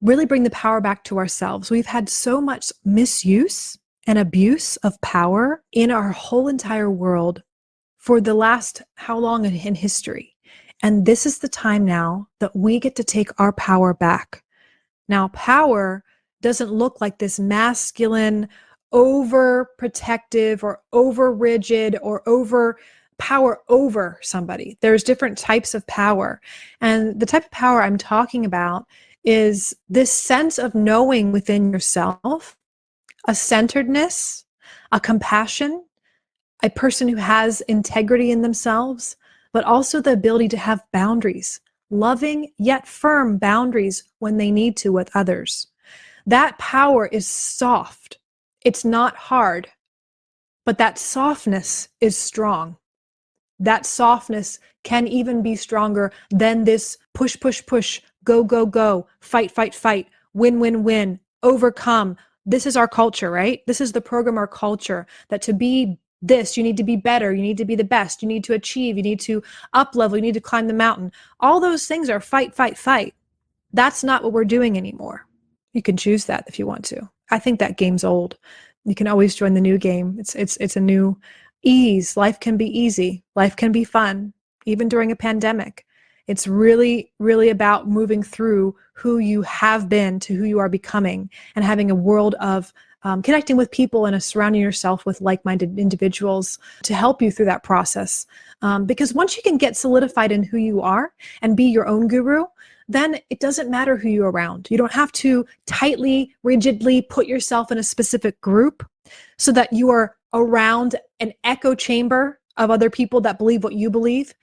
really bring the power back to ourselves. We've had so much misuse and abuse of power in our whole entire world for the last how long in history. And this is the time now that we get to take our power back. Now, power doesn't look like this masculine, overprotective or over rigid or over power over somebody. There's different types of power. And the type of power I'm talking about is this sense of knowing within yourself, a centeredness, a compassion, a person who has integrity in themselves, but also the ability to have boundaries, loving yet firm boundaries when they need to with others. That power is soft. It's not hard, but that softness is strong. That softness can even be stronger than this push, push, push, go, go, go, fight, fight, fight, win, win, win, overcome. This is our culture, right? This is the program, our culture, that to be this, you need to be better, you need to be the best, you need to achieve, you need to up level, you need to climb the mountain. All those things are fight, fight, fight. That's not what we're doing anymore. You can choose that if you want to. I think that game's old. You can always join the new game. It's a new ease. Life can be easy. Life can be fun, even during a pandemic. It's really, really about moving through who you have been to who you are becoming and having a world of connecting with people and surrounding yourself with like-minded individuals to help you through that process. Because once you can get solidified in who you are and be your own guru, then it doesn't matter who you're around. You don't have to tightly, rigidly put yourself in a specific group so that you are around an echo chamber of other people that believe what you believe.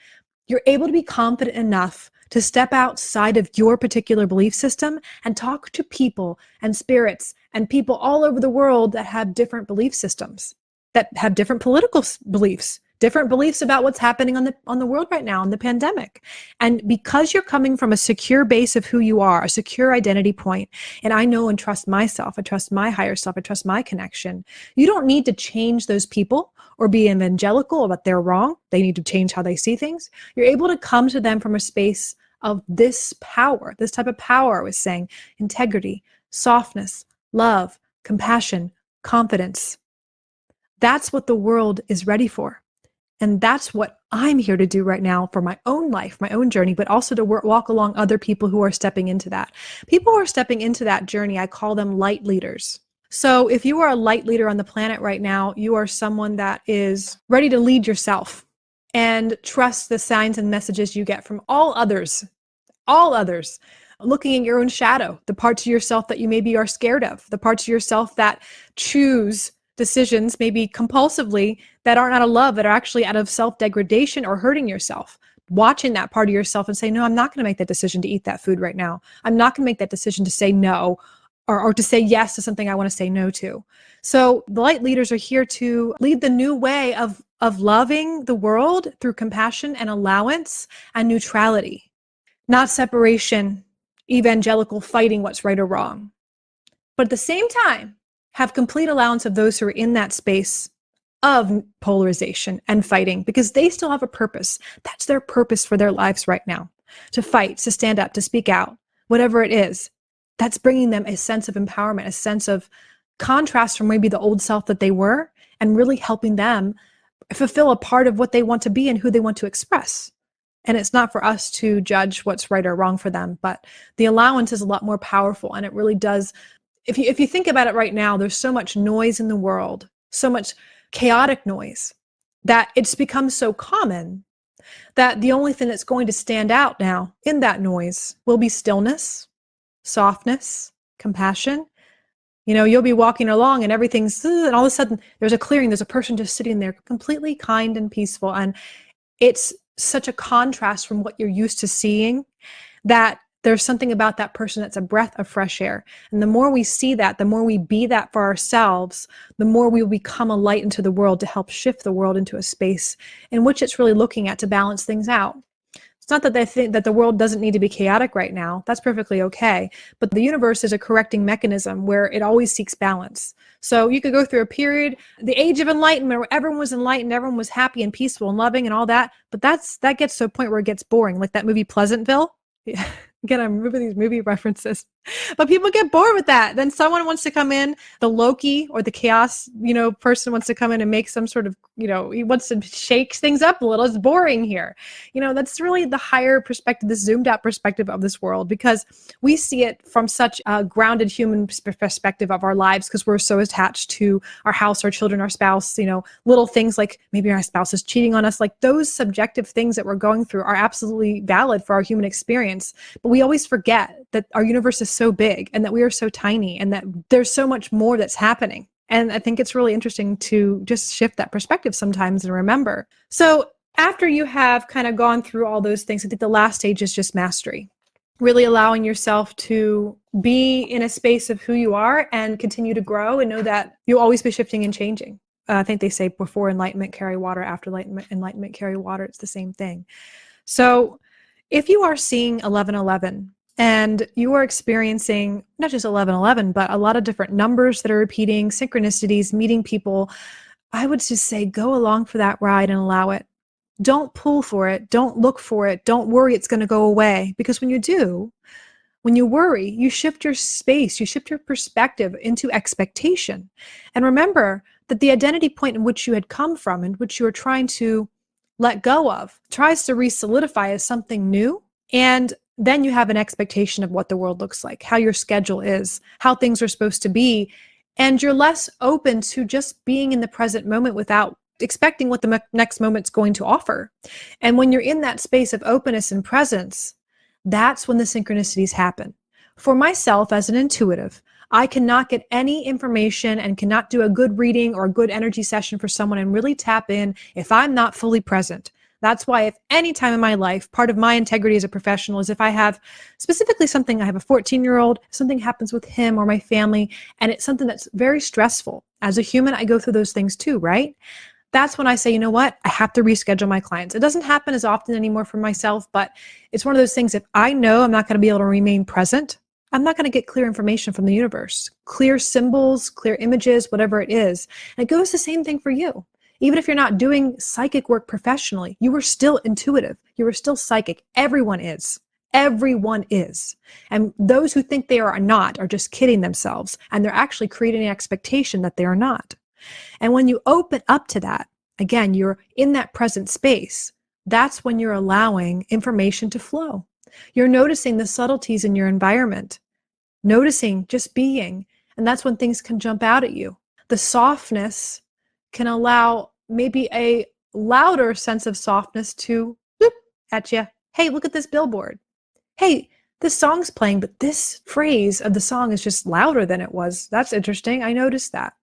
You're able to be confident enough to step outside of your particular belief system and talk to people and spirits and people all over the world that have different belief systems, that have different political beliefs, different beliefs about what's happening on the world right now in the pandemic. And because you're coming from a secure base of who you are, a secure identity point, and I know and trust myself, I trust my higher self, I trust my connection, you don't need to change those people or be evangelical about they're wrong. They need to change how they see things. You're able to come to them from a space of this power, this type of power I was saying, integrity, softness, love, compassion, confidence. That's what the world is ready for. And that's what I'm here to do right now for my own life, my own journey, but also to walk along other people who are stepping into that. People who are stepping into that journey, I call them light leaders. So if you are a light leader on the planet right now, you are someone that is ready to lead yourself and trust the signs and messages you get from all others, looking at your own shadow, the parts of yourself that you maybe are scared of, the parts of yourself that choose decisions, maybe compulsively, that aren't out of love, that are actually out of self-degradation or hurting yourself. Watching that part of yourself and say, no, I'm not going to make that decision to eat that food right now. I'm not going to make that decision to say no or to say yes to something I want to say no to. So the light leaders are here to lead the new way of loving the world through compassion and allowance and neutrality, not separation, evangelical fighting what's right or wrong. But at the same time, have complete allowance of those who are in that space of polarization and fighting, because they still have a purpose. That's their purpose for their lives right now, to fight, to stand up, to speak out, whatever it is. That's bringing them a sense of empowerment, a sense of contrast from maybe the old self that they were, and really helping them fulfill a part of what they want to be and who they want to express. And it's not for us to judge what's right or wrong for them, but the allowance is a lot more powerful, and it really does. If you think about it right now, there's so much noise in the world, so much chaotic noise, that it's become so common that the only thing that's going to stand out now in that noise will be stillness, softness, compassion. You know, you'll be walking along and everything's, and all of a sudden there's a clearing, there's a person just sitting there completely kind and peaceful. And it's such a contrast from what you're used to seeing that there's something about that person that's a breath of fresh air. And the more we see that, the more we be that for ourselves, the more we will become a light into the world to help shift the world into a space in which it's really looking at to balance things out. It's not that they think that the world doesn't need to be chaotic right now. That's perfectly okay. But the universe is a correcting mechanism where it always seeks balance. So you could go through a period, the age of enlightenment, where everyone was enlightened, everyone was happy and peaceful and loving and all that. But that gets to a point where it gets boring, like that movie Pleasantville. Yeah. Again, I'm moving these movie references, but people get bored with that. Then someone wants to come in, the Loki or the chaos, person wants to come in and make some sort of, he wants to shake things up a little. It's boring here. That's really the higher perspective, this zoomed out perspective of this world, because we see it from such a grounded human perspective of our lives, because we're so attached to our house, our children, our spouse, little things like maybe our spouse is cheating on us. Like those subjective things that we're going through are absolutely valid for our human experience. But we always forget that our universe is so big and that we are so tiny and that there's so much more that's happening. And I think it's really interesting to just shift that perspective sometimes and remember. So after you have kind of gone through all those things, I think the last stage is just mastery. Really allowing yourself to be in a space of who you are and continue to grow and know that you'll always be shifting and changing. I think they say before enlightenment carry water, after enlightenment carry water. It's the same thing. So if you are seeing 1111 and you are experiencing not just 1111, but a lot of different numbers that are repeating, synchronicities, meeting people, I would just say go along for that ride and allow it. Don't pull for it. Don't look for it. Don't worry it's going to go away. Because when you do, when you worry, you shift your space, you shift your perspective into expectation. And remember that the identity point in which you had come from, in which you were trying to let go of, tries to re-solidify as something new. And then you have an expectation of what the world looks like, how your schedule is, how things are supposed to be. And you're less open to just being in the present moment without expecting what the next moment's going to offer. And when you're in that space of openness and presence, that's when the synchronicities happen. For myself as an intuitive, I cannot get any information and cannot do a good reading or a good energy session for someone and really tap in if I'm not fully present. That's why if any time in my life, part of my integrity as a professional is if I have specifically something, I have a 14-year-old, something happens with him or my family, and it's something that's very stressful. As a human, I go through those things too, right? That's when I say, you know what? I have to reschedule my clients. It doesn't happen as often anymore for myself, but it's one of those things, if I know I'm not going to be able to remain present, I'm not going to get clear information from the universe, clear symbols, clear images, whatever it is. And it goes the same thing for you. Even if you're not doing psychic work professionally, you are still intuitive. You are still psychic. Everyone is. Everyone is. And those who think they are not are just kidding themselves. And they're actually creating an expectation that they are not. And when you open up to that, again, you're in that present space. That's when you're allowing information to flow. You're noticing the subtleties in your environment, noticing just being. And that's when things can jump out at you. The softness can allow maybe a louder sense of softness to whoop at you. Hey, look at this billboard. Hey, this song's playing, but this phrase of the song is just louder than it was. That's interesting. I noticed that.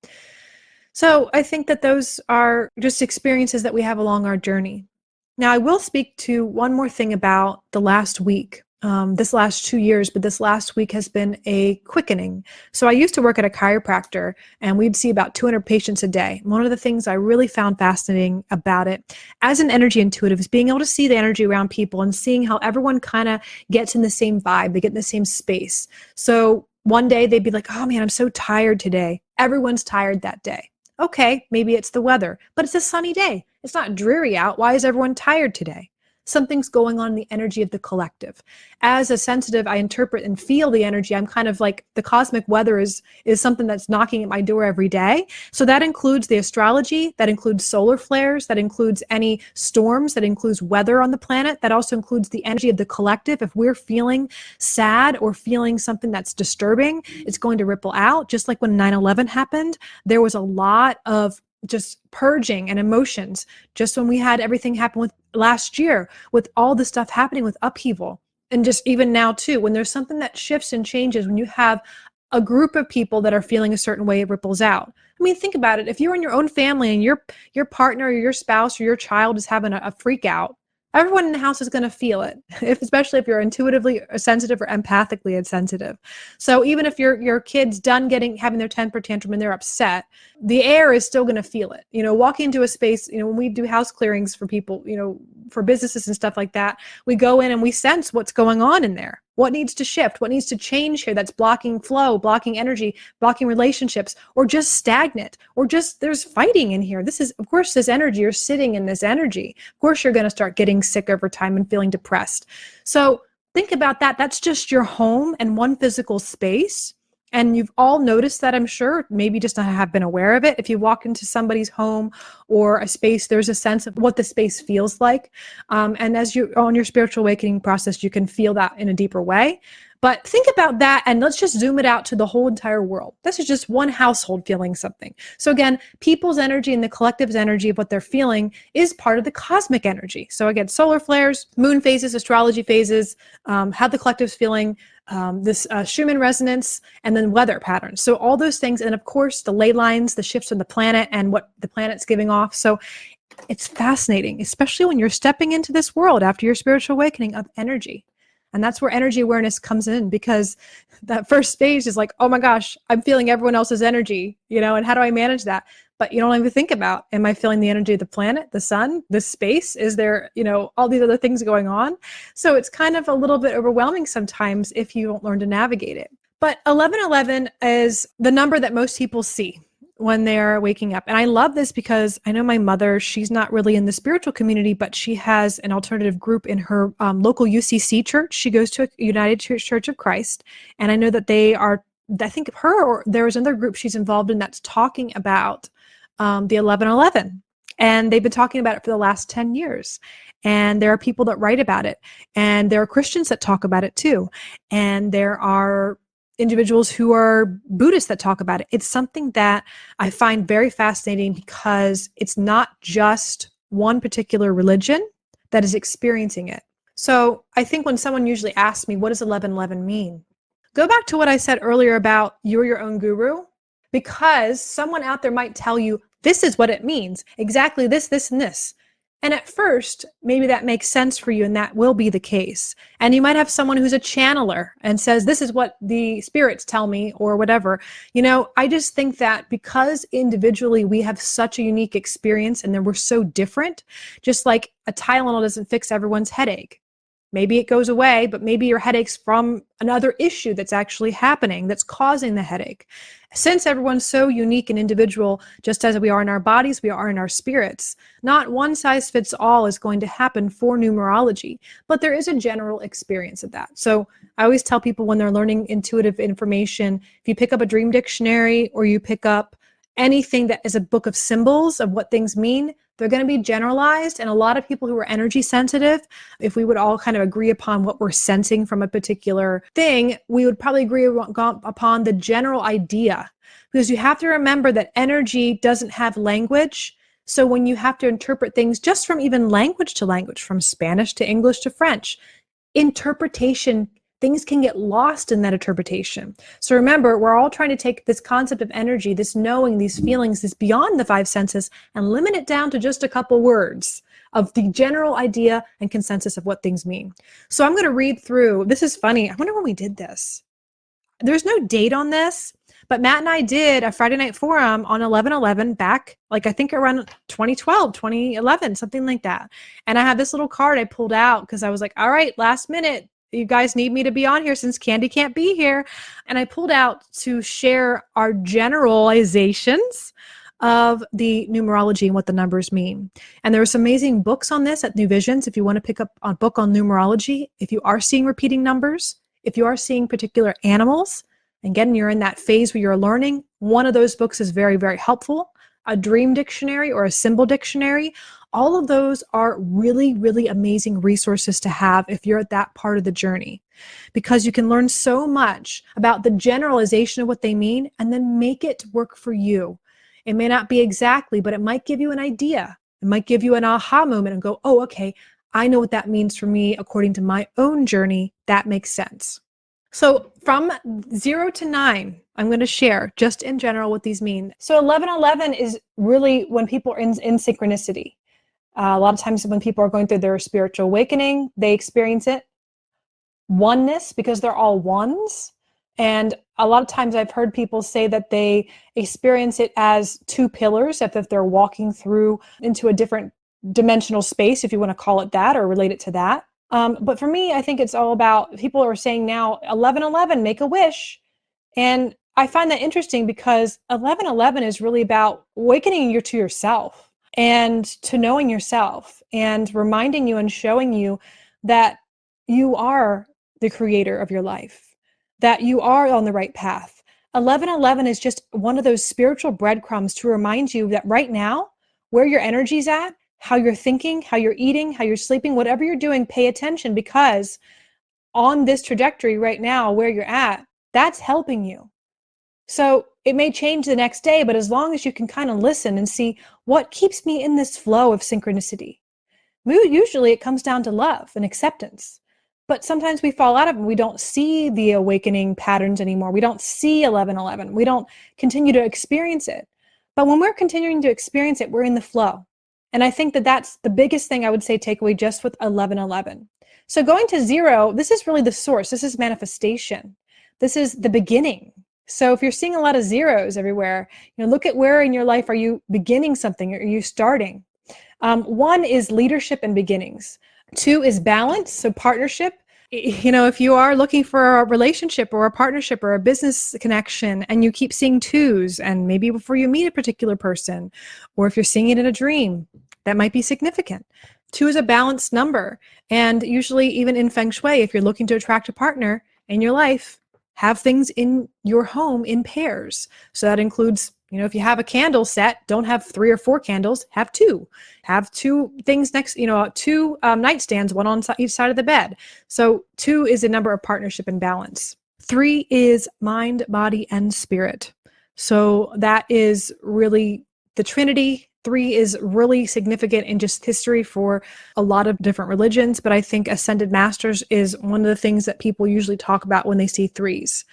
So I think that those are just experiences that we have along our journey. Now, I will speak to one more thing about the last week, this last 2 years, but this last week has been a quickening. So I used to work at a chiropractor and we'd see about 200 patients a day. One of the things I really found fascinating about it as an energy intuitive is being able to see the energy around people and seeing how everyone kind of gets in the same vibe, they get in the same space. So one day they'd be like, oh man, I'm so tired today. Everyone's tired that day. Okay, maybe it's the weather, but it's a sunny day. It's not dreary out. Why is everyone tired today? Something's going on in the energy of the collective. As a sensitive, I interpret and feel the energy. I'm kind of like the cosmic weather is something that's knocking at my door every day. So that includes the astrology, that includes solar flares, that includes any storms, that includes weather on the planet, that also includes the energy of the collective. If we're feeling sad or feeling something that's disturbing, it's going to ripple out. Just like when 9/11 happened, there was a lot of just purging and emotions. Just when we had everything happen with last year, with all the stuff happening with upheaval, and just even now too, when there's something that shifts and changes, when you have a group of people that are feeling a certain way, it ripples out. I mean, think about it. If you're in your own family and your partner or your spouse or your child is having a freak out, Everyone in the house is going to feel it, especially if you're intuitively sensitive or empathically sensitive. So even if your kid's done having their temper tantrum and they're upset, the air is still going to feel it. Walking into a space, when we do house clearings for people, for businesses and stuff like that, we go in and we sense what's going on in there. What needs to shift? What needs to change here that's blocking flow, blocking energy, blocking relationships, or just stagnant, or just there's fighting in here. Of course, this energy, you're sitting in this energy. Of course, you're going to start getting sick over time and feeling depressed. So think about that. That's just your home and one physical space. And you've all noticed that, I'm sure, maybe just not have been aware of it. If you walk into somebody's home or a space, there's a sense of what the space feels like. And as you're on your spiritual awakening process, you can feel that in a deeper way. But think about that, and let's just zoom it out to the whole entire world. This is just one household feeling something. So again, people's energy and the collective's energy of what they're feeling is part of the cosmic energy. So again, solar flares, moon phases, astrology phases, how the collective's feeling, this Schumann resonance, and then weather patterns. So all those things, and of course, the ley lines, the shifts in the planet and what the planet's giving off. So it's fascinating, especially when you're stepping into this world after your spiritual awakening of energy. And that's where energy awareness comes in, because that first stage is like, oh my gosh, I'm feeling everyone else's energy, and how do I manage that? But you don't even think about, am I feeling the energy of the planet, the sun, the space? Is there, all these other things going on? So it's kind of a little bit overwhelming sometimes if you don't learn to navigate it. But 1111 is the number that most people see when they're waking up. And I love this because I know my mother, she's not really in the spiritual community, but she has an alternative group in her local UCC church. She goes to a United Church of Christ. And I know that they are, I think her, or there was another group she's involved in that's talking about the 1111. And they've been talking about it for the last 10 years. And there are people that write about it. And there are Christians that talk about it too. And there are individuals who are Buddhists that talk about it. It's something that I find very fascinating because it's not just one particular religion that is experiencing it. So I think when someone usually asks me, what does 1111 mean? Go back to what I said earlier about you're your own guru, because someone out there might tell you, this is what it means, exactly this, this, and this. And at first, maybe that makes sense for you, and that will be the case. And you might have someone who's a channeler and says, this is what the spirits tell me, or whatever. I just think that because individually we have such a unique experience and then we're so different, just like a Tylenol doesn't fix everyone's headache. Maybe it goes away, but maybe your headache's from another issue that's actually happening that's causing the headache. Since everyone's so unique and individual, just as we are in our bodies, we are in our spirits, not one size fits all is going to happen for numerology, but there is a general experience of that. So I always tell people when they're learning intuitive information, if you pick up a dream dictionary or you pick up anything that is a book of symbols of what things mean, they're going to be generalized. And a lot of people who are energy sensitive, if we would all kind of agree upon what we're sensing from a particular thing, we would probably agree upon the general idea. Because you have to remember that energy doesn't have language. So when you have to interpret things just from even language to language, from Spanish to English to French, interpretation, things can get lost in that interpretation. So remember, we're all trying to take this concept of energy, this knowing, these feelings, this beyond the five senses, and limit it down to just a couple words of the general idea and consensus of what things mean. So I'm going to read through. This is funny. I wonder when we did this. There's no date on this, but Matt and I did a Friday night forum on 11/11 back, I think around 2012, 2011, something like that. And I had this little card I pulled out because I was like, all right, last minute, you guys need me to be on here since Candy can't be here. And I pulled out to share our generalizations of the numerology and what the numbers mean. And there are some amazing books on this at New Visions. If you want to pick up a book on numerology, if you are seeing repeating numbers, if you are seeing particular animals, and again, you're in that phase where you're learning, one of those books is very, very helpful. A dream dictionary or a symbol dictionary. All of those are really, really amazing resources to have if you're at that part of the journey, because you can learn so much about the generalization of what they mean and then make it work for you. It may not be exactly, but it might give you an idea. It might give you an aha moment and go, oh, okay, I know what that means for me according to my own journey. That makes sense. So from 0 to 9, I'm going to share just in general what these mean. So 11/11 is really when people are in synchronicity. A lot of times when people are going through their spiritual awakening, they experience it. Oneness, because they're all ones. And a lot of times I've heard people say that they experience it as two pillars, if they're walking through into a different dimensional space, if you want to call it that or relate it to that. But for me, I think it's all about, people are saying now, 1111, make a wish. And I find that interesting because 1111 is really about awakening you to yourself and to knowing yourself and reminding you and showing you that you are the creator of your life, that you are on the right path. 1111 is just one of those spiritual breadcrumbs to remind you that right now, where your energy's at, how you're thinking, how you're eating, how you're sleeping, whatever you're doing, pay attention, because on this trajectory right now, where you're at, that's helping you. So it may change the next day, but as long as you can kind of listen and see what keeps me in this flow of synchronicity. Usually it comes down to love and acceptance. But sometimes we fall out of it. We don't see the awakening patterns anymore. We don't see 1111. We don't continue to experience it. But when we're continuing to experience it, we're in the flow. And I think that that's the biggest thing I would say takeaway just with 1111. So going to 0, this is really the source. This is manifestation. This is the beginning. So if you're seeing a lot of zeros everywhere, look at where in your life are you beginning something? Or are you starting? 1 is leadership and beginnings. 2 is balance, so partnership. If you are looking for a relationship or a partnership or a business connection and you keep seeing 2s, and maybe before you meet a particular person, or if you're seeing it in a dream, that might be significant. 2 is a balanced number. And usually even in Feng Shui, if you're looking to attract a partner in your life, have things in your home in pairs. So that includes, if you have a candle set, don't have 3 or 4 candles, have 2. Have 2 things next, 2 nightstands, one on each side of the bed. So 2 is a number of partnership and balance. 3 is mind, body, and spirit. So that is really the Trinity. 3 is really significant in just history for a lot of different religions, but I think Ascended Masters is one of the things that people usually talk about when they see 3s.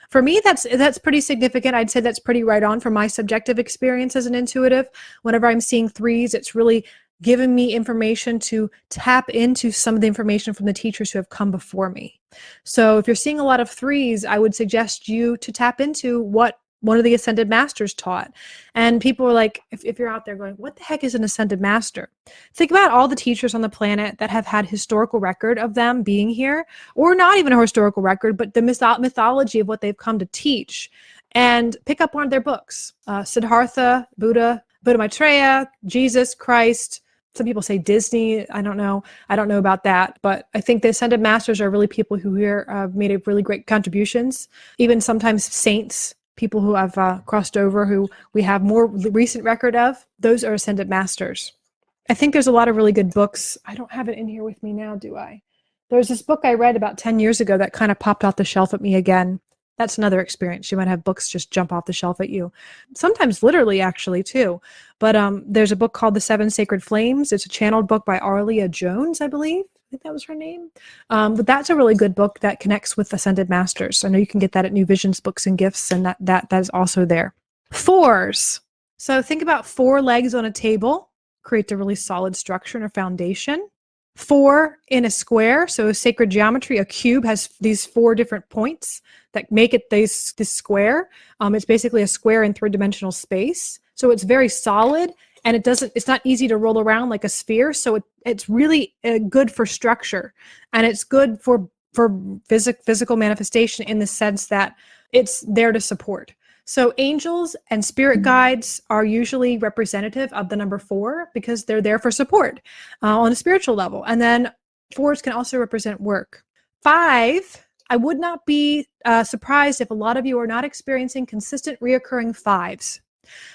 For me, that's pretty significant. I'd say that's pretty right on for my subjective experience as an intuitive. Whenever I'm seeing 3s, it's really given me information to tap into some of the information from the teachers who have come before me. So if you're seeing a lot of 3s, I would suggest you to tap into what one of the Ascended Masters taught. And people are like, if you're out there going, what the heck is an Ascended Master? Think about all the teachers on the planet that have had historical record of them being here, or not even a historical record, but the mythology of what they've come to teach, and pick up one of their books. Siddhartha, Buddha Maitreya, Jesus Christ. Some people say Disney. I don't know about that, but I think the Ascended Masters are really people who here have made a really great contributions. Even sometimes saints, people who have crossed over, who we have more recent record of, those are Ascended Masters. I think there's a lot of really good books. I don't have it in here with me now, do I? There's this book I read about 10 years ago that kind of popped off the shelf at me again. That's another experience. You might have books just jump off the shelf at you. Sometimes literally, actually, too. But there's a book called The 7 Sacred Flames. It's a channeled book by Arlia Jones, I believe. I think that was her name. But that's a really good book that connects with Ascended Masters. I know you can get that at New Visions Books and Gifts, and that is also there. 4s. So think about 4 legs on a table. Creates a really solid structure and a foundation. 4 in a square, so sacred geometry. A cube has these 4 different points that make it this square. It's basically a square in 3-dimensional space. So it's very solid. And it's not easy to roll around like a sphere. So it's really good for structure, and it's good for physical manifestation in the sense that it's there to support. So angels and spirit guides are usually representative of the number 4 because they're there for support on a spiritual level. And then 4s can also represent work. 5, I would not be surprised if a lot of you are not experiencing consistent reoccurring 5s.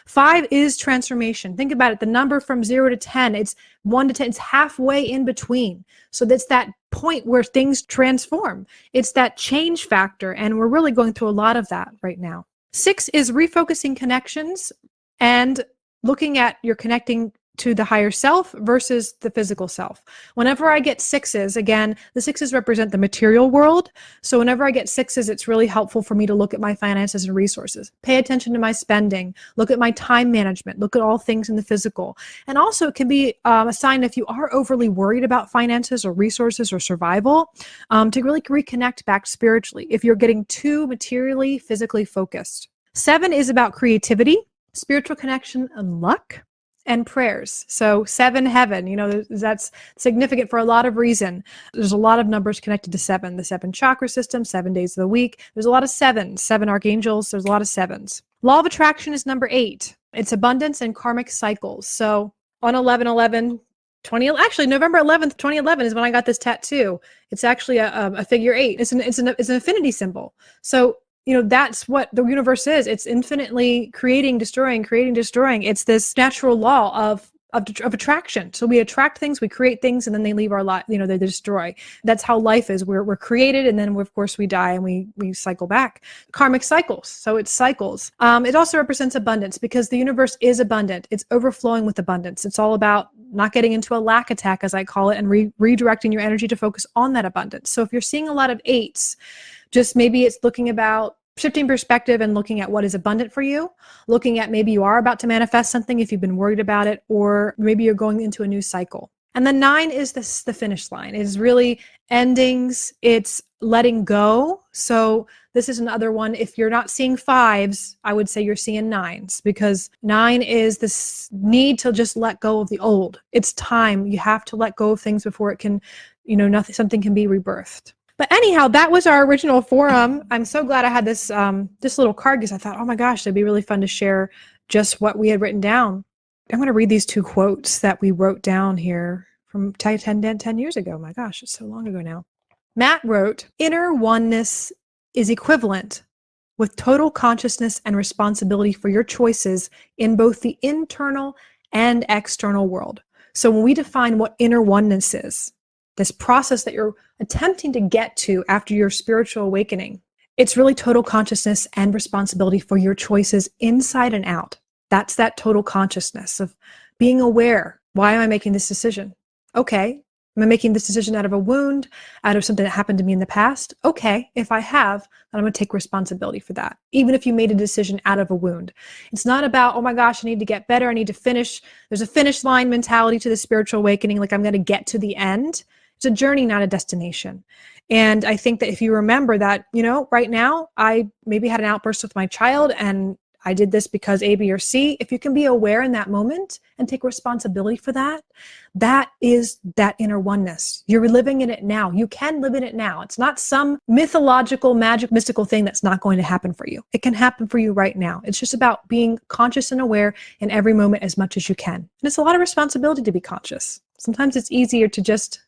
5 is transformation. Think about it. The number from 0 to 10, it's 1 to 10, it's halfway in between. So that's that point where things transform. It's that change factor. And we're really going through a lot of that right now. 6 is refocusing connections and looking at your connecting to the higher self versus the physical self. Whenever I get sixes, again, the sixes represent the material world. So whenever I get sixes, it's really helpful for me to look at my finances and resources, pay attention to my spending, look at my time management, look at all things in the physical. And also it can be a sign if you are overly worried about finances or resources or survival, to really reconnect back spiritually if you're getting too materially, physically focused. 7 is about creativity, spiritual connection, and luck, and prayers. So 7, heaven, that's significant for a lot of reason. There's a lot of numbers connected to 7, the 7 chakra system, 7 days of the week. There's a lot of 7s, 7 archangels. There's a lot of 7s. Law of attraction is number 8. It's abundance and karmic cycles. So on 11/11/20, actually November 11th, 2011 is when I got this tattoo. It's actually a figure 8. It's an infinity symbol. So that's what the universe is. It's infinitely creating, destroying, creating, destroying. It's this natural law of attraction. So we attract things, we create things, and then they leave our life, they destroy. That's how life is. We're created, and then of course we die and we cycle back. Karmic cycles. So it's cycles. It also represents abundance because the universe is abundant. It's overflowing with abundance. It's all about not getting into a lack attack, as I call it, and redirecting your energy to focus on that abundance. So if you're seeing a lot of 8s, just maybe it's looking about shifting perspective and looking at what is abundant for you, looking at maybe you are about to manifest something if you've been worried about it, or maybe you're going into a new cycle. And then 9 is the finish line. It is really endings. It's letting go. So this is another one. If you're not seeing 5s, I would say you're seeing 9s, because 9 is this need to just let go of the old. It's time. You have to let go of things before it can, something can be rebirthed. But anyhow, that was our original forum. I'm so glad I had this little card because I thought, oh my gosh, it'd be really fun to share just what we had written down. I'm going to read these 2 quotes that we wrote down here from 10 years ago. My gosh, it's so long ago now. Matt wrote, inner oneness is equivalent with total consciousness and responsibility for your choices in both the internal and external world. So when we define what inner oneness is, this process that you're attempting to get to after your spiritual awakening, it's really total consciousness and responsibility for your choices inside and out. That's that total consciousness of being aware. Why am I making this decision? Okay. Am I making this decision out of a wound, out of something that happened to me in the past? Okay. If I have, then I'm going to take responsibility for that. Even if you made a decision out of a wound. It's not about, oh my gosh, I need to get better. I need to finish. There's a finish line mentality to the spiritual awakening. Like I'm going to get to the end. It's a journey, not a destination. And I think that if you remember that, right now, I maybe had an outburst with my child and I did this because A, B, or C. If you can be aware in that moment and take responsibility for that, that is that inner oneness. You're living in it now. You can live in it now. It's not some mythological, magic, mystical thing that's not going to happen for you. It can happen for you right now. It's just about being conscious and aware in every moment as much as you can. And it's a lot of responsibility to be conscious. Sometimes it's easier to just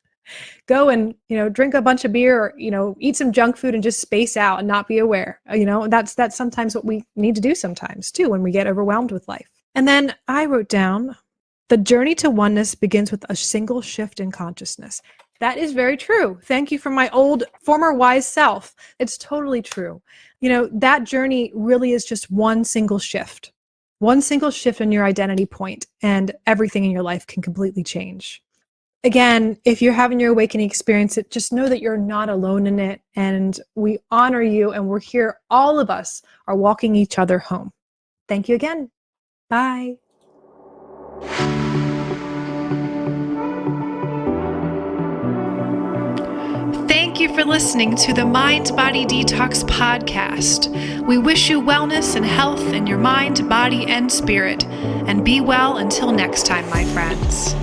go and, drink a bunch of beer or, eat some junk food and just space out and not be aware. That's sometimes what we need to do sometimes too, when we get overwhelmed with life. And then I wrote down, the journey to oneness begins with a single shift in consciousness. That is very true. Thank you from my former wise self. It's totally true. That journey really is just one single shift in your identity point, and everything in your life can completely change. Again, if you're having your awakening experience, just know that you're not alone in it, and we honor you, and we're here. All of us are walking each other home. Thank you again. Bye. Thank you for listening to the Mind Body Detox podcast. We wish you wellness and health in your mind, body, and spirit. And be well until next time, my friends.